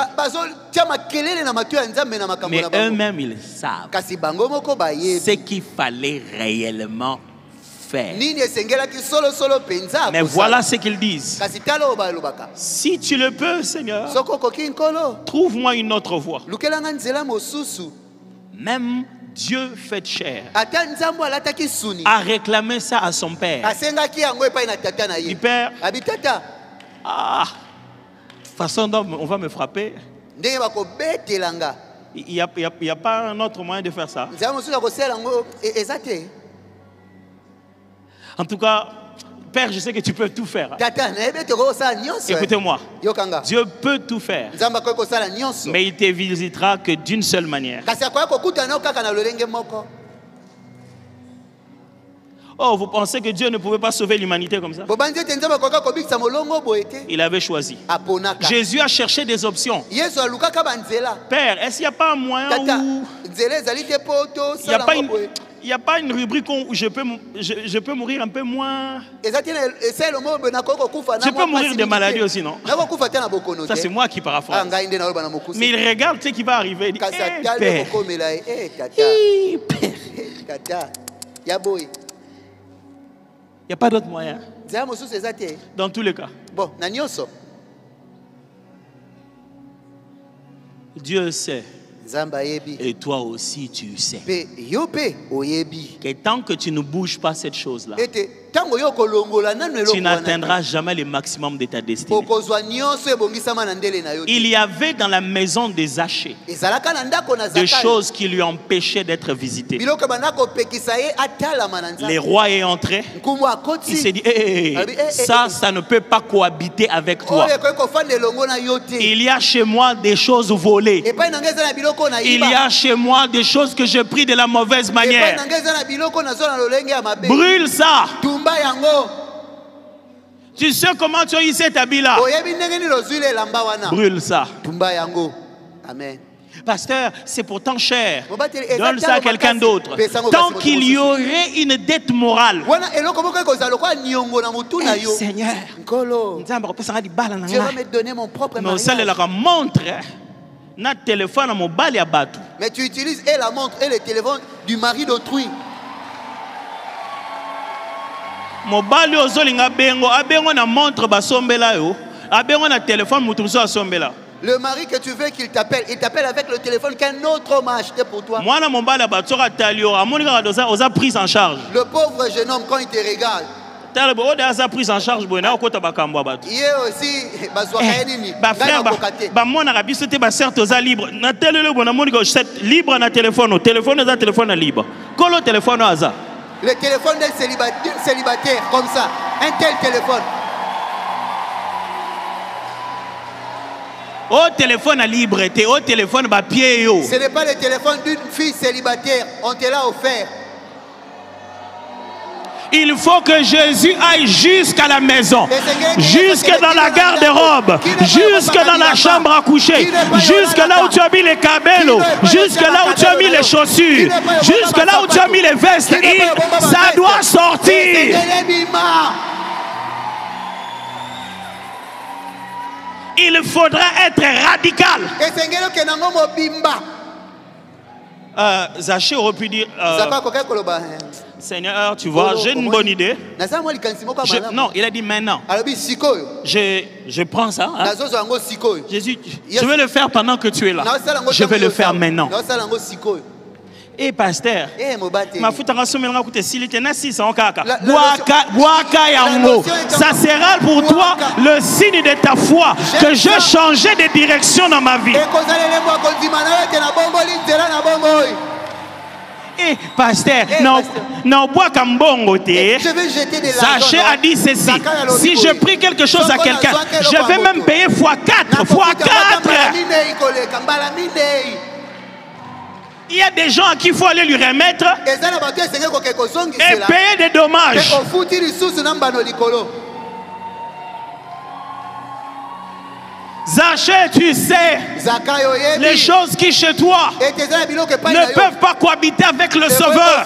Mais eux-mêmes, ils savent ce qu'il fallait réellement faire. Mais voilà ce qu'ils disent. Si tu le peux, Seigneur, trouve-moi une autre voie. Même Dieu fait chair a réclamé ça à son père. Du père, de toute façon dont on va me frapper. Il n'y a pas un autre moyen de faire ça. En tout cas, Père, je sais que tu peux tout faire. Écoutez-moi. Dieu peut tout faire. Mais il te visitera que d'une seule manière. Oh, vous pensez que Dieu ne pouvait pas sauver l'humanité comme ça? Il avait choisi. Jésus a cherché des options. Père, est-ce qu'il n'y a pas un moyen où... Il n'y a pas une rubrique où je peux mourir un peu moins. Je peux mourir de maladie aussi, non? Ça, c'est moi qui paraphrase. Mais il regarde ce qui va arriver. Il dit, Père. Il n'y a pas d'autre moyen. Dans tous les cas. Dieu sait. Et toi aussi tu sais que tant que tu ne bouges pas cette chose-là, tu n'atteindras jamais le maximum de ta destinée. Il y avait dans la maison des Zachée des choses qui lui empêchaient d'être visité. Les rois est entré. Il s'est dit, ça ne peut pas cohabiter avec toi. Il y a chez moi des choses volées. Il y a chez moi des choses que j'ai pris de la mauvaise manière. Brûle ça. Tu sais comment tu as eu cet habit-là? Brûle ça. Amen. Pasteur, c'est pourtant cher. Donne ça à quelqu'un d'autre. Tant qu'il y aurait une dette morale. Hey, Seigneur, Dieu va me donner mon propre mariage. Mais tu utilises et la montre et le téléphone du mari d'autrui. Mobali ozolinga bengo abengo na montre basombela yo abengo na téléphone mutuso asombela. Le mari que tu veux qu'il t'appelle, il t'appelle avec le téléphone qu'un autre homme a acheté pour toi. Moi na mobali batsora talio amonika oza prise en charge. Le pauvre jeune homme quand il te regarde, prise en charge il est aussi mona biso te ba certes oza libre na telelo bona monika libre na téléphone téléphone libre kolo téléphone aza. Le téléphone d'un célibataire comme ça, un tel téléphone. Au téléphone à libre, au téléphone à pied. Ce n'est pas le téléphone d'une fille célibataire, on te l'a offert. Il faut que Jésus aille jusqu'à la maison, jusque dans la garde-robe, jusque dans la chambre à coucher, jusque là où tu as mis les cabellos, jusque là où tu as mis les chaussures, jusque là où tu as mis les vestes. Et ça doit sortir. Il faudra être radical. Zaché aurait pu dire Seigneur, tu vois, j'ai une bonne idée. Non, il a dit maintenant. Je prends ça. Hein. Jésus, je vais le faire pendant que tu es là. Je vais le faire maintenant. Et pasteur, ça sera pour toi le signe de ta foi que je changeais de direction dans ma vie. Et pasteur, non, bois comme bon côté. Zaché a dit ceci: si je prie quelque chose à quelqu'un, je vais même payer x4, x4. Il y a des gens à qui il faut aller lui remettre et payer des dommages. Zaché, tu sais, les choses qui chez toi ne peuvent pas cohabiter avec le Sauveur.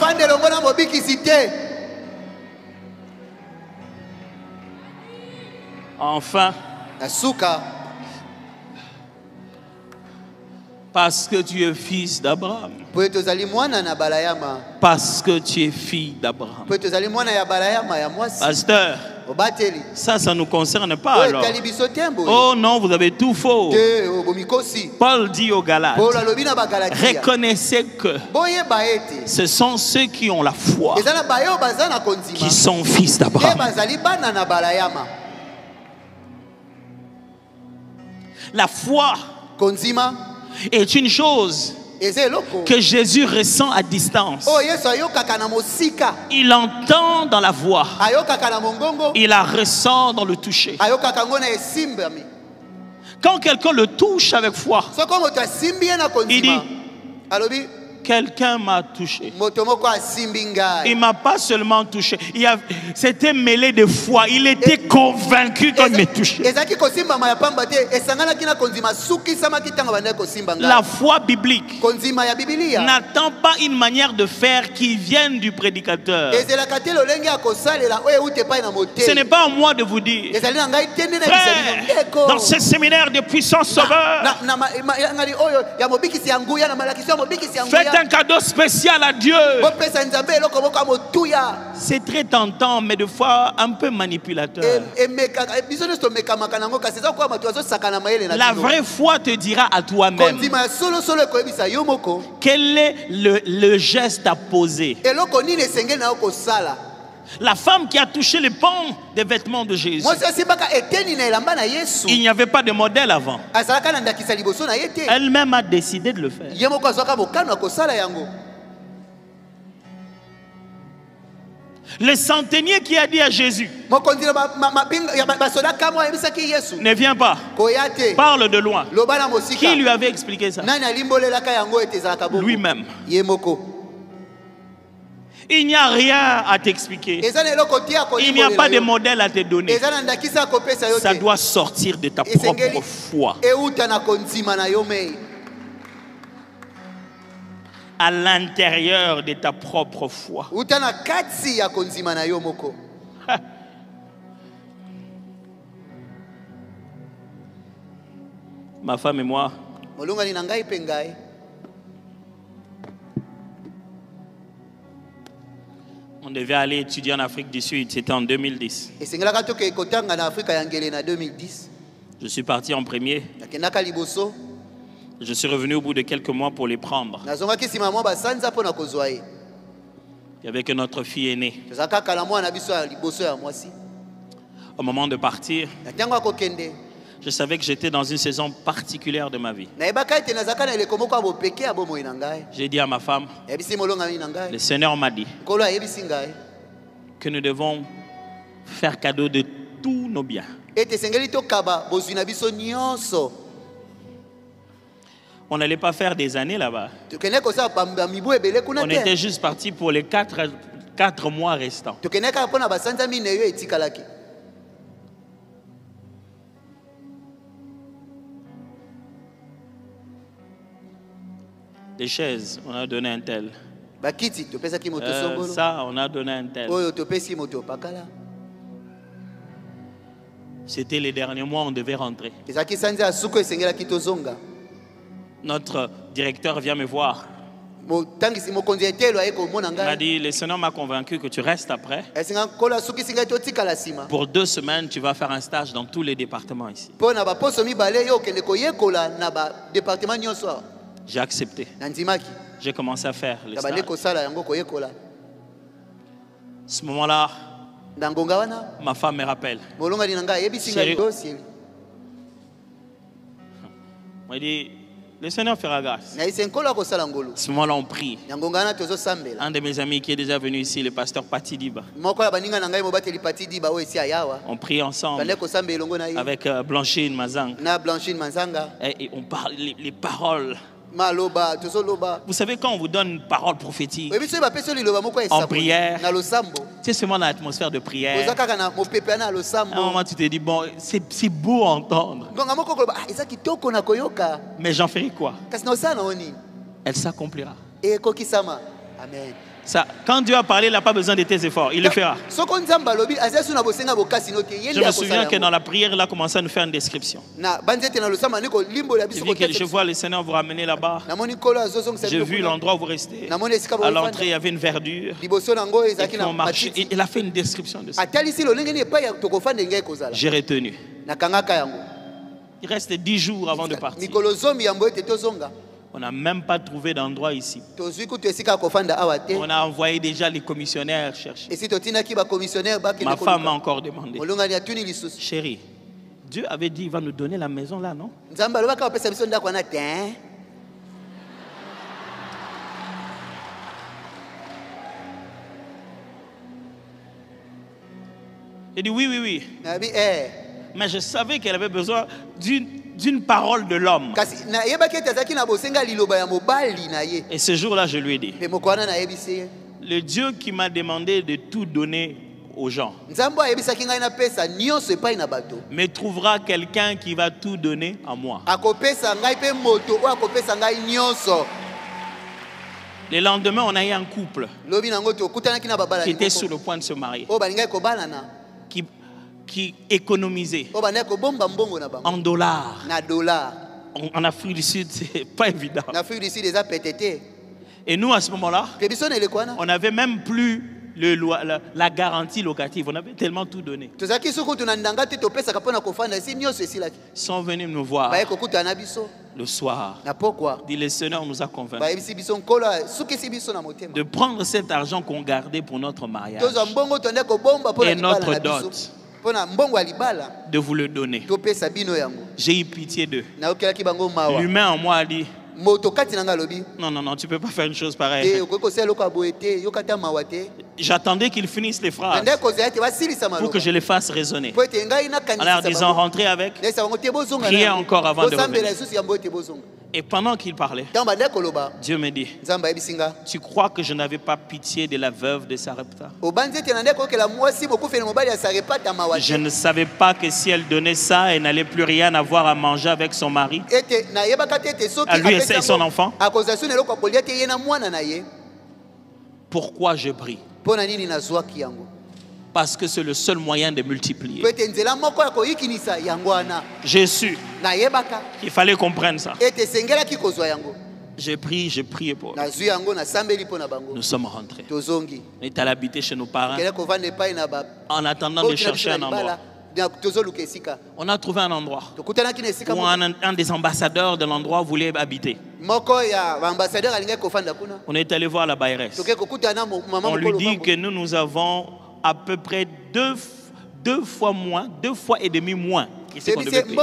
Enfin, parce que tu es fils d'Abraham. Parce que tu es fille d'Abraham. Pasteur, ça ne nous concerne pas alors. Oh non, vous avez tout faux. Paul dit aux Galates, reconnaissez que ce sont ceux qui ont la foi qui sont fils d'Abraham. La foi est une chose que Jésus ressent à distance. Il entend dans la voix. Il la ressent dans le toucher. Quand quelqu'un le touche avec foi, il dit, quelqu'un m'a touché. Il ne m'a pas seulement touché. C'était mêlé de foi. Il était convaincu qu'on me touchait. La foi biblique n'attend pas une manière de faire qui vienne du prédicateur. Ce n'est pas à moi de vous dire, frère, dans ce séminaire de puissance sauveur, faites un cadeau spécial à Dieu. C'est très tentant, mais de fois un peu manipulateur. La vraie foi te dira à toi-même quel est le geste à poser. La femme qui a touché les pans des vêtements de Jésus, il n'y avait pas de modèle avant. Elle-même a décidé de le faire. Le centenier qui a dit à Jésus, ne viens pas, parle de loin. Qui lui avait expliqué ça? Lui-même. Il n'y a rien à t'expliquer. Il n'y a pas de modèle à te donner. Ça doit sortir de ta propre foi. À l'intérieur de ta propre foi. Ma femme et moi, on devait aller étudier en Afrique du Sud, c'était en 2010. Je suis parti en premier. Je suis revenu au bout de quelques mois pour les prendre. Il n'y avait que notre fille aînée. Au moment de partir, je savais que j'étais dans une saison particulière de ma vie. J'ai dit à ma femme, le Seigneur m'a dit que nous devons faire cadeau de tous nos biens. On n'allait pas faire des années là-bas. On était juste parti pour les 4 mois restants. Des chaises, on a donné un tel. Ça, on a donné un tel. C'était les derniers mois, on devait rentrer. Notre directeur vient me voir. m'a dit, le Seigneur m'a convaincu que tu restes après. Pour 2 semaines, tu vas faire un stage dans tous les départements ici. J'ai accepté. J'ai commencé à faire le stage. Ce moment-là, ma femme me rappelle. Chérie, m'a dit, le Seigneur fera grâce. À ce moment-là, on prie. Un de mes amis qui est déjà venu ici, le pasteur Pati Diba. On prie ensemble avec Blanchine Mazang. Et on parle les paroles. Vous savez, quand on vous donne une parole prophétique en prière, c'est seulement l'atmosphère de prière. À un moment, tu te dis, bon, c'est beau à entendre. Mais j'en ferai quoi? Elle s'accomplira. Amen. Ça, quand Dieu a parlé, il n'a pas besoin de tes efforts, il le fera. Je me souviens que dans la prière, il a commencé à nous faire une description. Je vois le Seigneur vous ramener là-bas. J'ai vu l'endroit où vous restez. À l'entrée, il y avait une verdure. Et puis on marchait. Il a fait une description de ça. J'ai retenu. Il reste 10 jours avant de partir. On n'a même pas trouvé d'endroit ici. On a envoyé déjà les commissionnaires chercher. Ma femme m'a encore demandé. Chérie, Dieu avait dit qu'il va nous donner la maison là, non? J'ai dit oui. Mais je savais qu'elle avait besoin d'une parole de l'homme. Et ce jour-là, je lui ai dit, le Dieu qui m'a demandé de tout donner aux gens me trouvera quelqu'un qui va tout donner à moi. Le lendemain, on a eu un couple qui était sur le point de se marier, qui économisait en dollars. En Afrique du Sud, c'est pas évident. Et nous, à ce moment-là, on n'avait même plus la garantie locative. On avait tellement tout donné. Ils sont venus nous voir le soir. Dit, le Seigneur nous a convaincus de prendre cet argent qu'on gardait pour notre mariage et notre dot, de vous le donner. J'ai eu pitié d'eux. L'humain en moi a dit, non, tu ne peux pas faire une chose pareille. J'attendais qu'ils finissent les phrases pour que je les fasse résonner. En leur disant, rentrez avec, priez encore avant de revenir. Et pendant qu'il parlait, Dieu me dit, tu crois que je n'avais pas pitié de la veuve de Sarepta? Je ne savais pas que si elle donnait ça, elle n'allait plus rien avoir à manger avec son mari, à lui et son enfant. Pourquoi je prie? Parce que c'est le seul moyen de multiplier. J'ai su qu'il fallait comprendre ça. J'ai prié pour eux. Nous sommes rentrés. On est allé habiter chez nos parents en attendant de chercher un endroit. On a trouvé un endroit où un des ambassadeurs de l'endroit voulait habiter. On est allé voir la bailleresse. On lui dit que nous avons à peu près deux fois et demi moins que ce qu'on devait payer.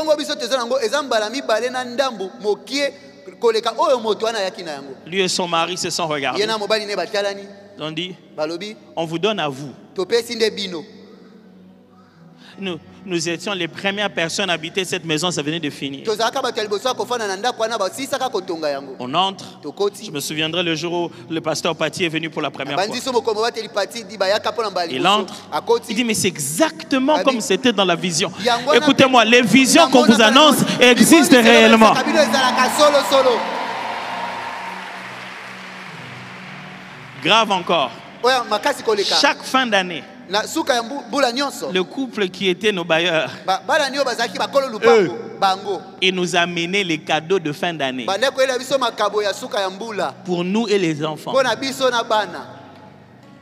Lui et son mari se sont regardés. Ils ont dit, on vous donne à vous. Nous étions les premières personnes à habiter cette maison, ça venait de finir. On entre. Je me souviendrai le jour où le pasteur Pati est venu pour la première fois. Il entre. Il dit, mais c'est exactement comme c'était dans la vision. Écoutez-moi, les visions qu'on vous annonce existent réellement. Grave encore. Chaque fin d'année, Le couple qui était nos bailleurs, ils nous amenaient les cadeaux de fin d'année pour nous et les enfants.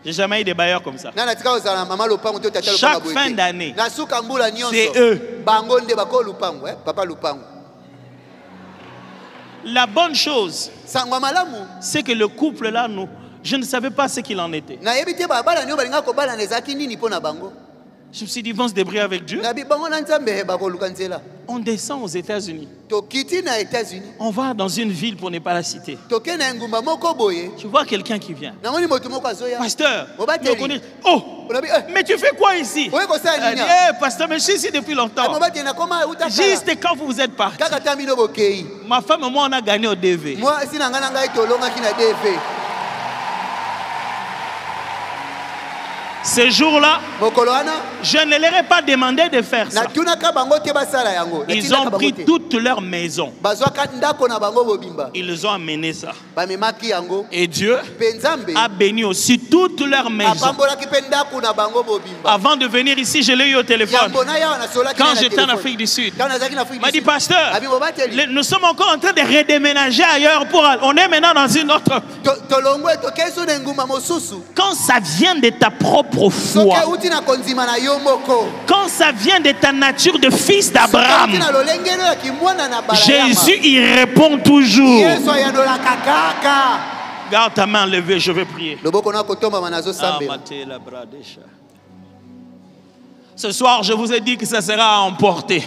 J'ai jamais eu des bailleurs comme ça. Chaque fin d'année, c'est eux. La bonne chose, c'est que le couple là, je ne savais pas ce qu'il en était. Je me suis dit, ils vont se débrouiller avec Dieu. On descend aux États-Unis. On va dans une ville pour ne pas la citer. Tu vois quelqu'un qui vient. Pasteur, oh, mais tu fais quoi ici? Pasteur, mais je suis ici depuis longtemps. Juste quand vous êtes parti. Ma femme et moi, on a gagné au DV. Ce jour-là, je ne leur ai pas demandé de faire ça. Ils ont pris toute leur maison. Ils ont amené ça. Et Dieu a béni aussi toute leur maison. Avant de venir ici, je l'ai eu au téléphone. Quand j'étais en Afrique du Sud, il m'a dit, pasteur, nous sommes encore en train de redéménager ailleurs. On est maintenant dans une autre. Quand ça vient de ta propre foi, quand ça vient de ta nature de fils d'Abraham, Jésus y répond toujours. Garde ta main levée, je vais prier. Ce soir, je vous ai dit que ça sera à emporter.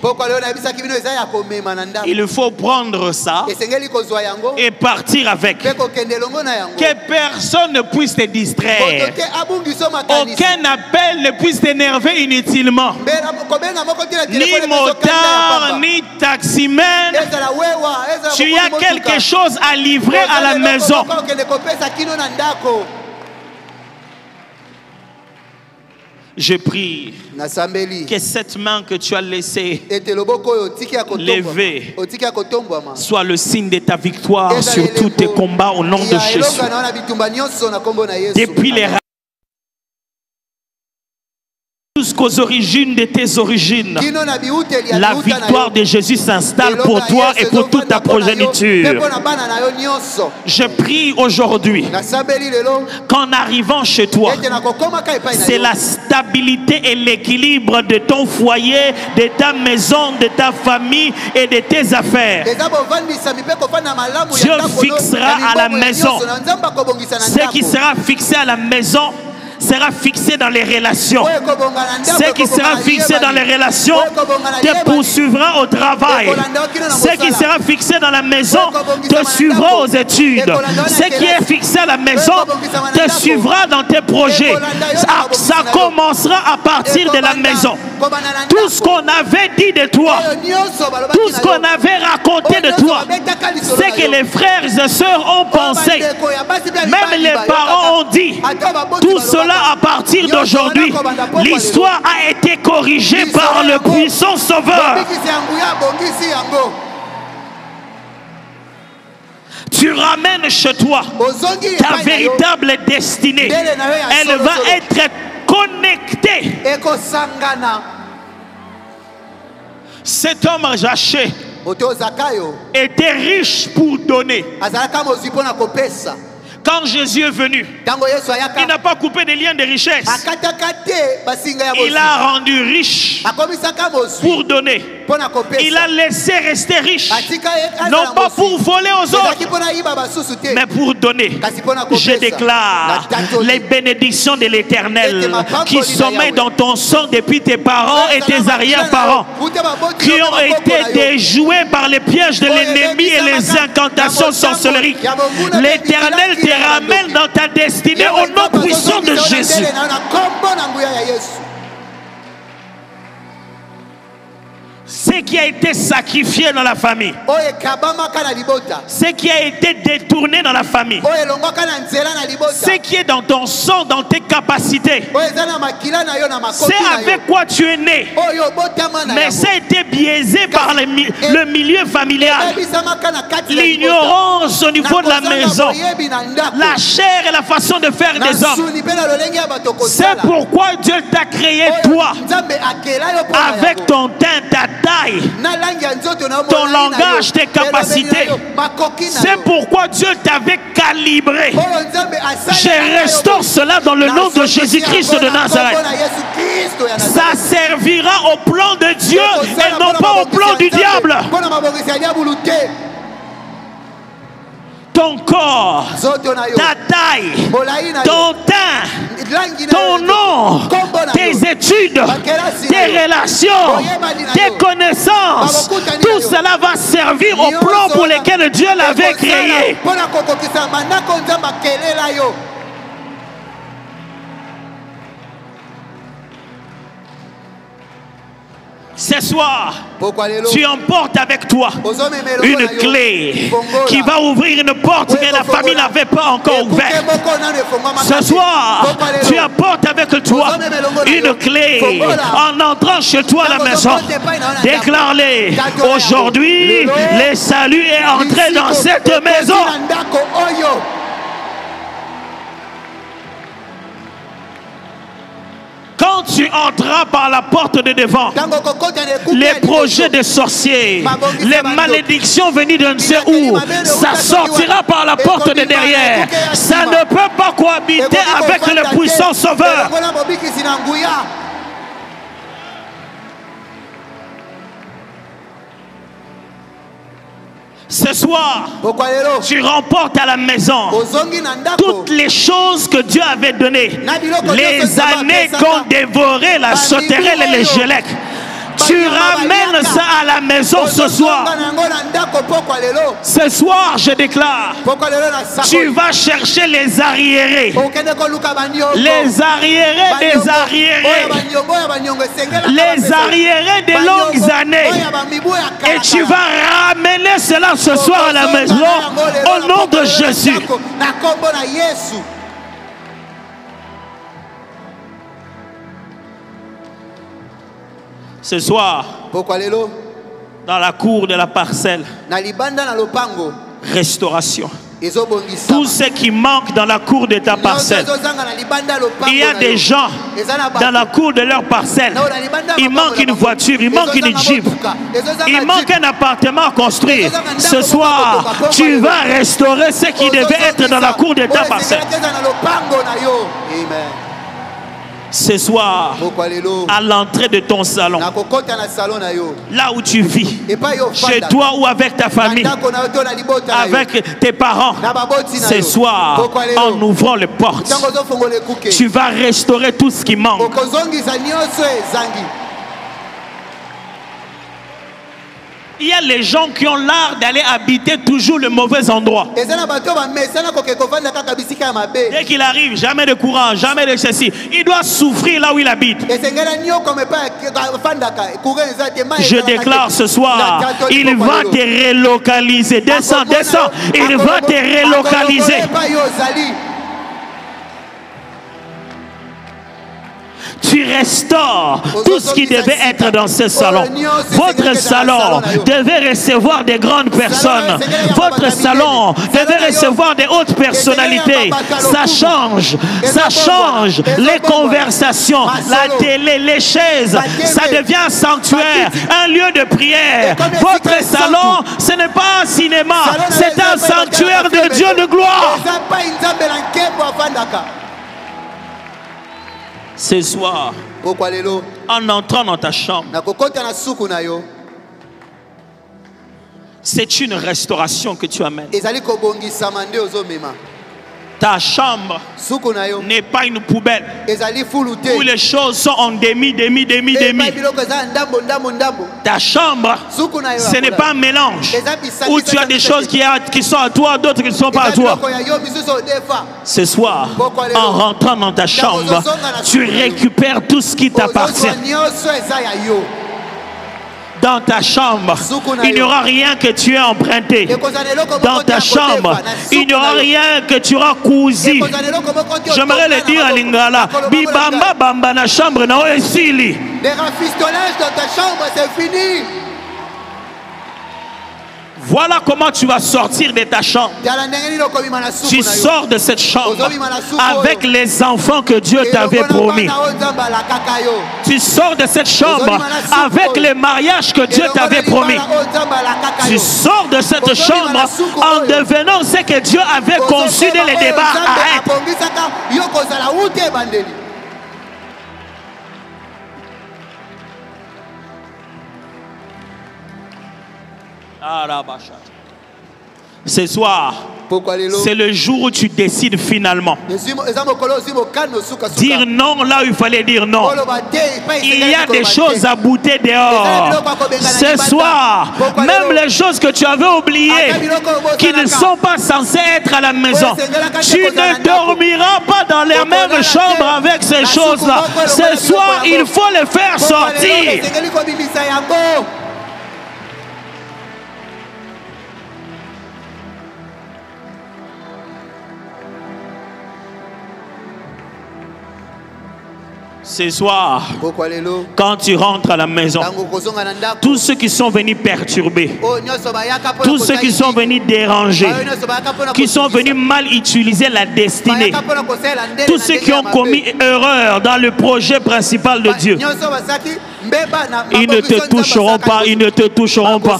Il faut prendre ça et partir avec. Que personne ne puisse te distraire. Aucun appel ne puisse t'énerver inutilement. Ni motard, ni taximan. Tu as quelque chose à livrer à la maison. Je prie que cette main que tu as laissée levée soit le signe de ta victoire sur tous tes combats au nom de Jésus. Depuis les jusqu'aux origines de tes origines, la victoire de Jésus s'installe pour toi et pour toute ta progéniture. Je prie aujourd'hui qu'en arrivant chez toi, c'est la stabilité et l'équilibre de ton foyer, de ta maison, de ta famille et de tes affaires. Dieu fixera à la maison. Ce qui sera fixé à la maison sera fixé dans les relations. Ce qui sera fixé dans les relations te poursuivra au travail. Ce qui sera fixé dans la maison te suivra aux études. Ce qui est fixé à la maison te suivra dans tes projets. Ça commencera à partir de la maison. Tout ce qu'on avait dit de toi, tout ce qu'on avait raconté de toi, c'est que les frères et sœurs ont pensé, même les parents ont dit, tout cela à partir d'aujourd'hui, l'histoire a été corrigée par le puissant Sauveur. Tu ramènes chez toi ta véritable destinée. Elle va être connectée. Cet homme Zaché était riche pour donner. Quand Jésus est venu, il n'a pas coupé des liens de richesse. Il a rendu riche pour donner. Il a laissé rester riche, non pas pour voler aux autres, mais pour donner. Je déclare les bénédictions de l'Éternel qui sommeillent dans ton sang depuis tes parents et tes arrière-parents, qui ont été déjoués par les pièges de l'ennemi et les incantations sorcelleries. L'Éternel te ramène dans ta destinée au nom puissant de Jésus. ce qui a été sacrifié dans la famille, ce qui a été détourné dans la famille, ce qui est dans ton sang, dans tes capacités, c'est avec quoi tu es né, mais ça a été biaisé par le milieu familial, l'ignorance au niveau de la maison, la chair et la façon de faire des hommes. C'est pourquoi Dieu t'a créé toi, avec ton teint, ta taille, ton langage, tes capacités. C'est pourquoi Dieu t'avait calibré. Je restaure cela dans le nom de Jésus-Christ de Nazareth. Ça servira au plan de Dieu et non pas au plan du diable. Ton corps, ta taille, ton teint, ton nom, tes études, tes relations, tes connaissances, tout cela va servir au plan pour lequel Dieu l'avait créé. Ce soir, tu emportes avec toi une clé qui va ouvrir une porte que la famille n'avait pas encore ouverte. Ce soir, tu apportes avec toi une clé en entrant chez toi à la maison. Déclare-les. Aujourd'hui, le salut est entré dans cette maison. Quand tu entreras par la porte de devant, les projets des sorciers, les malédictions venues de ne sais où, ça sortira par la porte de derrière. Ça ne peut pas cohabiter avec le puissant Sauveur. Ce soir, tu remportes à la maison toutes les choses que Dieu avait données. Les années qu'ont dévoré la sauterelle et les gelecs. Tu ramènes ça à la maison ce soir. Ce soir, je déclare, tu vas chercher les arriérés. Les arriérés des arriérés. Les arriérés des longues années. Et tu vas ramener cela ce soir à la maison au nom de Jésus. Ce soir, dans la cour de la parcelle, restauration. Tout ce qui manque dans la cour de ta parcelle. Il y a des gens dans la cour de leur parcelle. Il manque une voiture, il manque une Jeep, il manque un appartement à construire. Ce soir, tu vas restaurer ce qui devait être dans la cour de ta parcelle. Ce soir, à l'entrée de ton salon, là où tu vis, chez toi ou avec ta famille, avec tes parents, ce soir, en ouvrant les portes, tu vas restaurer tout ce qui manque. Il y a les gens qui ont l'art d'aller habiter toujours le mauvais endroit. Dès qu'il arrive, jamais de courant, jamais de ceci. Il doit souffrir là où il habite. Je déclare ce soir, il va te relocaliser. Descends, descends. Il va te relocaliser. Tu restaures tout ce qui devait être dans ce salon. Votre salon devait recevoir des grandes personnes. Votre salon devait recevoir des hautes personnalités. Ça change les conversations, la télé, les chaises. Ça devient un sanctuaire, un lieu de prière. Votre salon, ce n'est pas un cinéma, c'est un sanctuaire de Dieu de gloire. Ce soir, en entrant dans ta chambre, c'est une restauration que tu amènes. Ta chambre n'est pas une poubelle où les choses sont en demi. Ta chambre, ce n'est pas un mélange où tu as des choses qui sont à toi, d'autres qui ne sont pas à toi. Ce soir, en rentrant dans ta chambre, tu récupères tout ce qui t'appartient. Dans ta chambre, il n'y aura rien que tu aies emprunté. Dans ta chambre, il n'y aura rien que tu auras cousu. J'aimerais le dire à Lingala. Bibamba bamba na chambre na oesili. Les rafistolages dans ta chambre, c'est fini. Voilà comment tu vas sortir de ta chambre. Tu sors de cette chambre avec les enfants que Dieu t'avait promis. Tu sors de cette chambre avec les mariages que Dieu t'avait promis. Tu sors de cette chambre en devenant ce que Dieu avait conçu dès les débats à être. Ce soir, c'est le jour où tu décides finalement. Dire non là où il fallait dire non. Il y a des choses à bouter dehors. Ce soir, même les choses que tu avais oubliées, qui ne sont pas censées être à la maison, tu ne dormiras pas dans les mêmes chambres avec ces choses-là. Ce soir, il faut les faire sortir. Ce soir, quand tu rentres à la maison, tous ceux qui sont venus perturber, tous ceux qui sont venus déranger, qui sont venus mal utiliser la destinée, tous ceux qui ont commis erreur dans le projet principal de Dieu, ils ne te toucheront pas, ils ne te toucheront pas.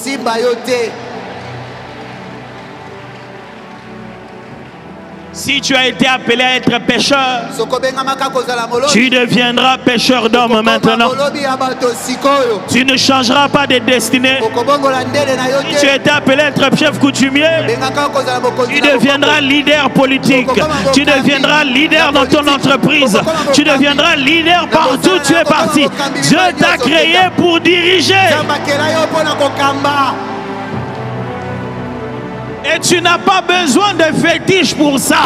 Si tu as été appelé à être pécheur, tu deviendras pécheur d'hommes maintenant. Tu ne changeras pas de destinée. Si tu as été appelé à être chef coutumier, tu deviendras leader politique. Tu deviendras leader dans ton entreprise. Tu deviendras leader partout où tu es parti. Dieu t'a créé pour diriger. Et tu n'as pas besoin de fétiche pour ça.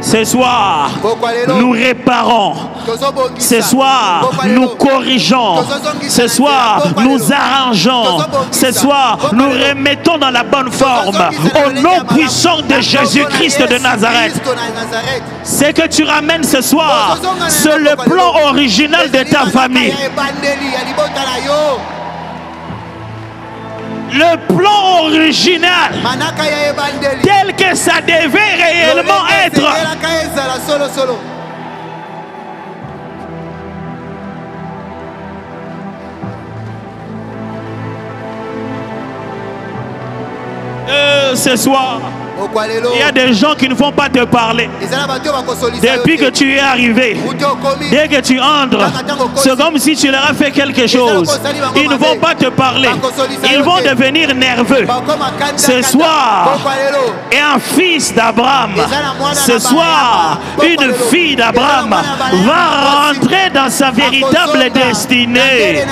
Ce soir, nous réparons. Ce soir, nous corrigeons. Ce soir, nous arrangeons. Ce soir, nous remettons dans la bonne forme. Au nom puissant de Jésus-Christ de Nazareth. Ce que tu ramènes ce soir, c'est le plan original de ta famille. Le plan original tel que ça devait réellement être. Ce soir, il y a des gens qui ne vont pas te parler. Depuis que tu es arrivé, dès que tu entres, c'est comme si tu leur as fait quelque chose. Ils ne vont pas te parler. Ils vont devenir nerveux. Ce soir, et un fils d'Abraham, ce soir, une fille d'Abraham va rentrer dans sa véritable destinée.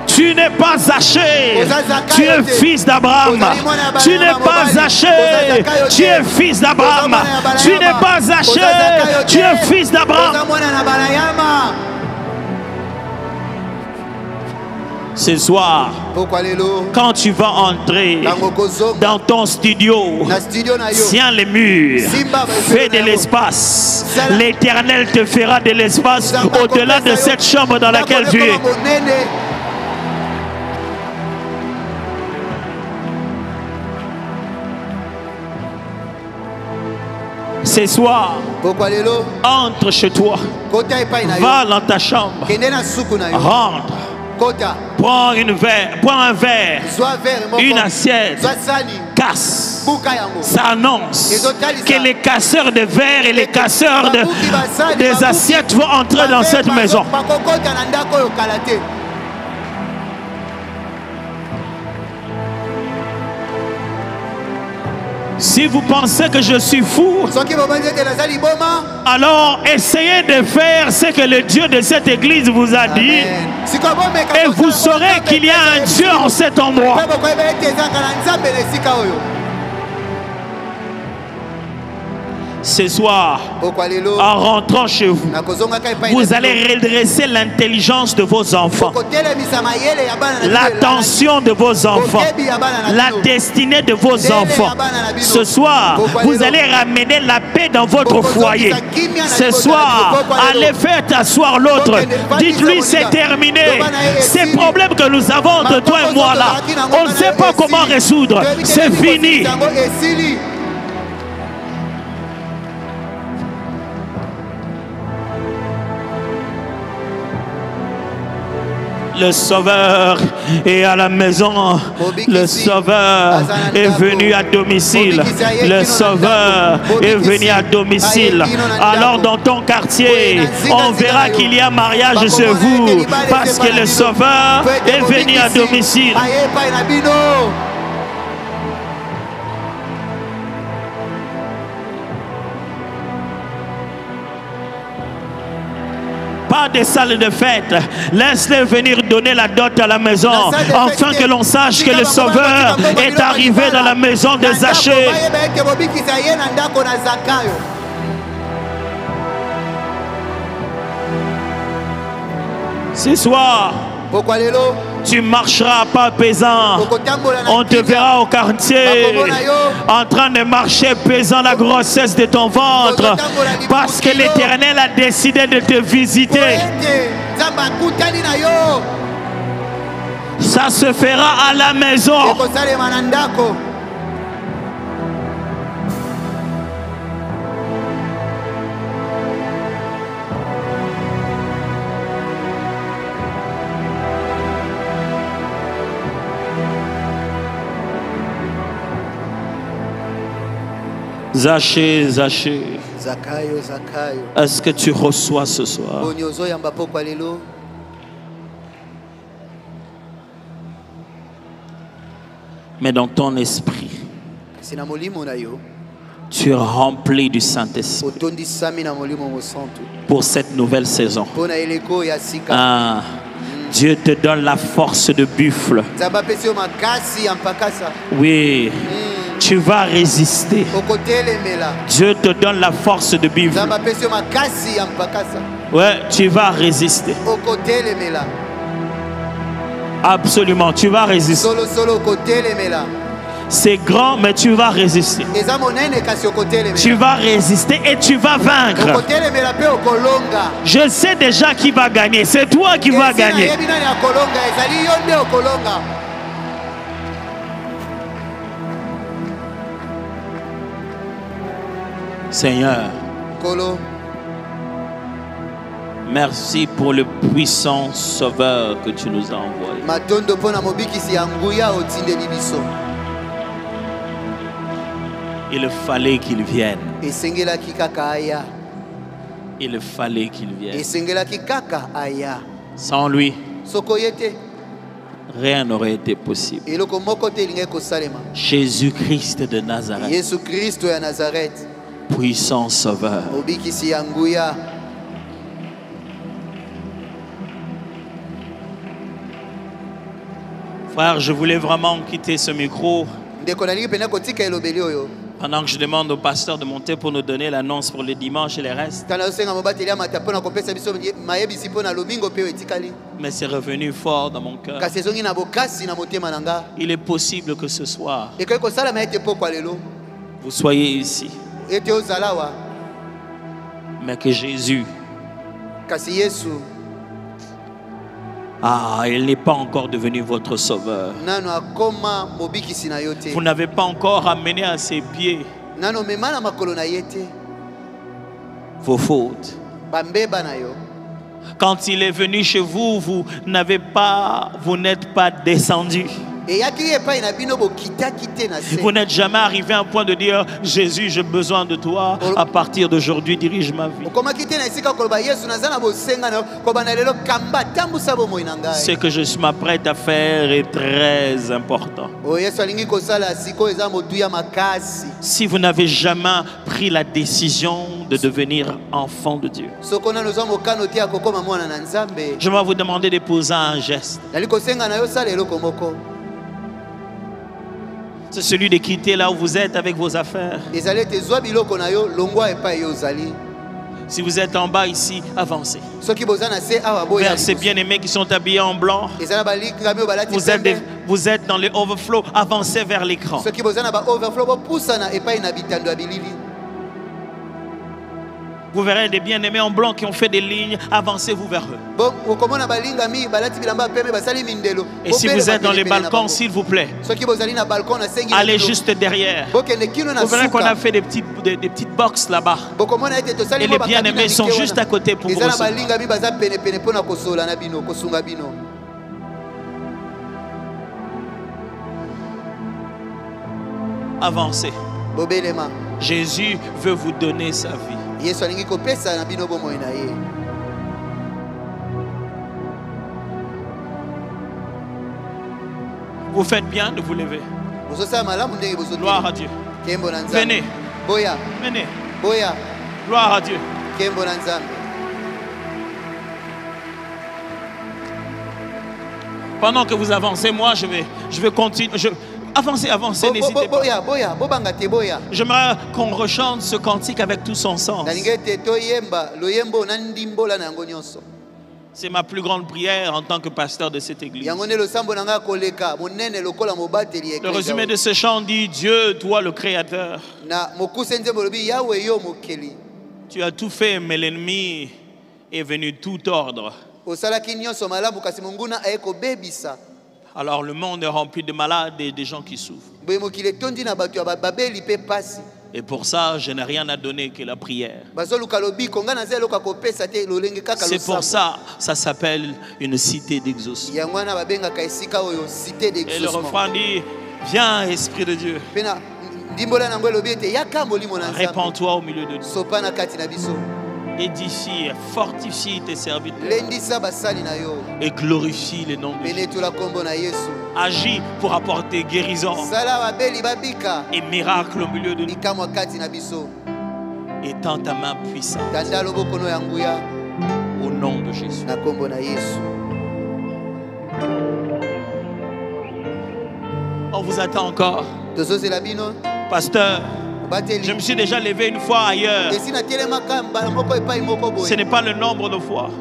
Tu n'es pas Zaché, tu es fils d'Abraham. Tu n'es pas Zaché, tu es fils d'Abraham. Tu n'es pas Zaché, tu es fils d'Abraham. Ce soir, quand tu vas entrer dans ton studio, tiens les murs, fais de l'espace. L'Éternel te fera de l'espace au-delà de cette chambre dans laquelle tu es. Ce soir, entre chez toi, va dans ta chambre, rentre, prends un verre, une assiette, casse. Ça annonce que les casseurs de verre et les casseurs des assiettes vont entrer dans cette maison. Si vous pensez que je suis fou, alors essayez de faire ce que le Dieu de cette église vous a dit. Et vous saurez qu'il y a un Dieu en cet endroit. Ce soir, en rentrant chez vous, vous allez redresser l'intelligence de vos enfants, l'attention de vos enfants, la destinée de vos enfants. Ce soir, vous allez ramener la paix dans votre foyer. Ce soir, allez faire asseoir l'autre. Dites-lui c'est terminé. Ces problèmes que nous avons entre toi et moi là, on ne sait pas comment résoudre. C'est fini. Le Sauveur est à la maison. Le Sauveur est venu à domicile. Le Sauveur est venu à domicile. Alors dans ton quartier, on verra qu'il y a mariage chez vous parce que le Sauveur est venu à domicile. Pas des salles de fête. Laisse-les venir donner la dot à la maison, afin que l'on sache que le Sauveur est arrivé dans la maison de Zachée. Ce soir, tu marcheras pas pesant. On te verra au quartier en train de marcher pesant la grossesse de ton ventre parce que l'Éternel a décidé de te visiter. Ça se fera à la maison. Zachée, Zachée, est-ce que tu reçois ce soir? Mais dans ton esprit, tu es rempli du Saint-Esprit pour cette nouvelle saison. Ah, Dieu te donne la force de buffle. Oui. Tu vas résister. Dieu te donne la force de vivre. Ouais, tu vas résister. Absolument, tu vas résister. C'est grand, mais tu vas résister. Tu vas résister et tu vas vaincre. Je sais déjà qui va gagner. C'est toi qui vas gagner. Seigneur, merci pour le puissant Sauveur que tu nous as envoyé. Il fallait qu'il vienne. Il fallait qu'il vienne. Sans lui, rien n'aurait été possible. Jésus-Christ de Nazareth. Puissant Sauveur. Frère, je voulais vraiment quitter ce micro pendant que je demande au pasteur de monter pour nous donner l'annonce pour le dimanche et les restes. Mais c'est revenu fort dans mon cœur. Il est possible que ce soir, vous soyez ici, mais que Jésus, il n'est pas encore devenu votre sauveur. Vous n'avez pas encore amené à ses pieds vos fautes. Quand il est venu chez vous, vous n'êtes pas descendu. Vous n'êtes jamais arrivé à un point de dire Jésus, j'ai besoin de toi. À partir d'aujourd'hui, dirige ma vie. Ce que je m'apprête à faire est très important. Si vous n'avez jamais pris la décision de devenir enfant de Dieu, je vais vous demander de poser un geste. C'est celui de quitter là où vous êtes avec vos affaires. Si vous êtes en bas ici, avancez. Vers ces bien-aimés qui sont habillés en blanc, vous êtes dans les overflows, avancez vers l'écran. Vous verrez des bien-aimés en blanc qui ont fait des lignes, avancez-vous vers eux. Et si vous êtes dans les balcons, s'il vous plaît, allez juste derrière. Vous verrez qu'on a fait des petites boxes là-bas. Et les bien-aimés sont juste à côté pour vous recevoir. Avancez. Jésus veut vous donner sa vie. Vous faites bien de vous lever. Gloire à Dieu. Venez. Venez. Gloire à Dieu. Pendant que vous avancez, moi je vais continuer. Avancez, n'hésitez pas. J'aimerais qu'on rechante ce cantique avec tout son sens. C'est ma plus grande prière en tant que pasteur de cette église. Le résumé de ce chant dit: Dieu, toi le Créateur, tu as tout fait, mais l'ennemi est venu tout tordre. Alors le monde est rempli de malades et de gens qui souffrent. Et pour ça, je n'ai rien à donner que la prière. C'est pour ça, ça s'appelle une cité d'exaucement. Et le refrain dit: viens, Esprit de Dieu, répands-toi au milieu de nous. Édifie, fortifie tes serviteurs et glorifie les noms de Jésus. Agis pour apporter guérison et miracle au milieu de nous. Étends ta main puissante au nom de Jésus. On vous attend encore. Pasteur, je me suis déjà levé une fois ailleurs. Ce n'est pas le nombre de fois.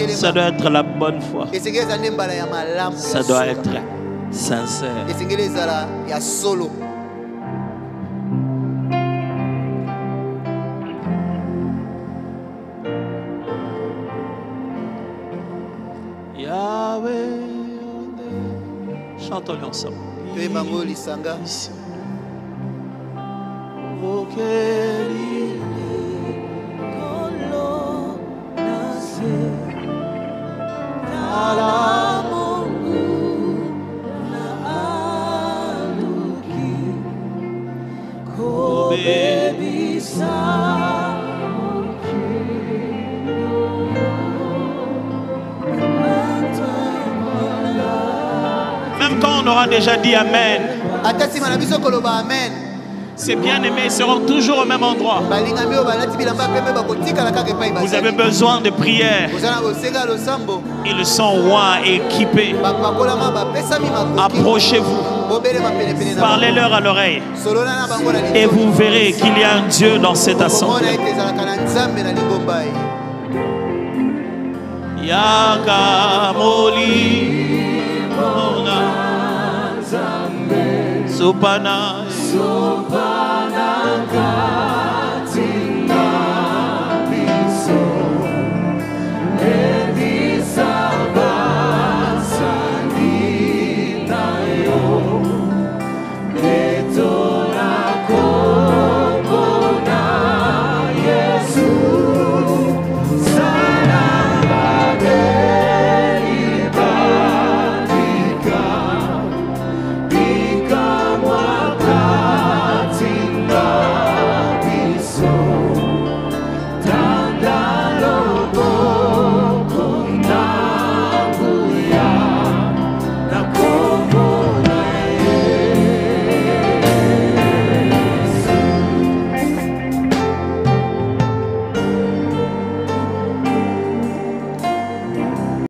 Ça doit être la bonne foi. Ça doit être sincère. Yahweh, chantons ensemble. Même quand on aura déjà dit Amen, ces bien-aimés seront toujours au même endroit. Vous avez besoin de prière. Ils sont loin, équipés. Approchez-vous. Parlez-leur à l'oreille. Et vous verrez qu'il y a un Dieu dans cette assemblée. Yakamoli Mona Supana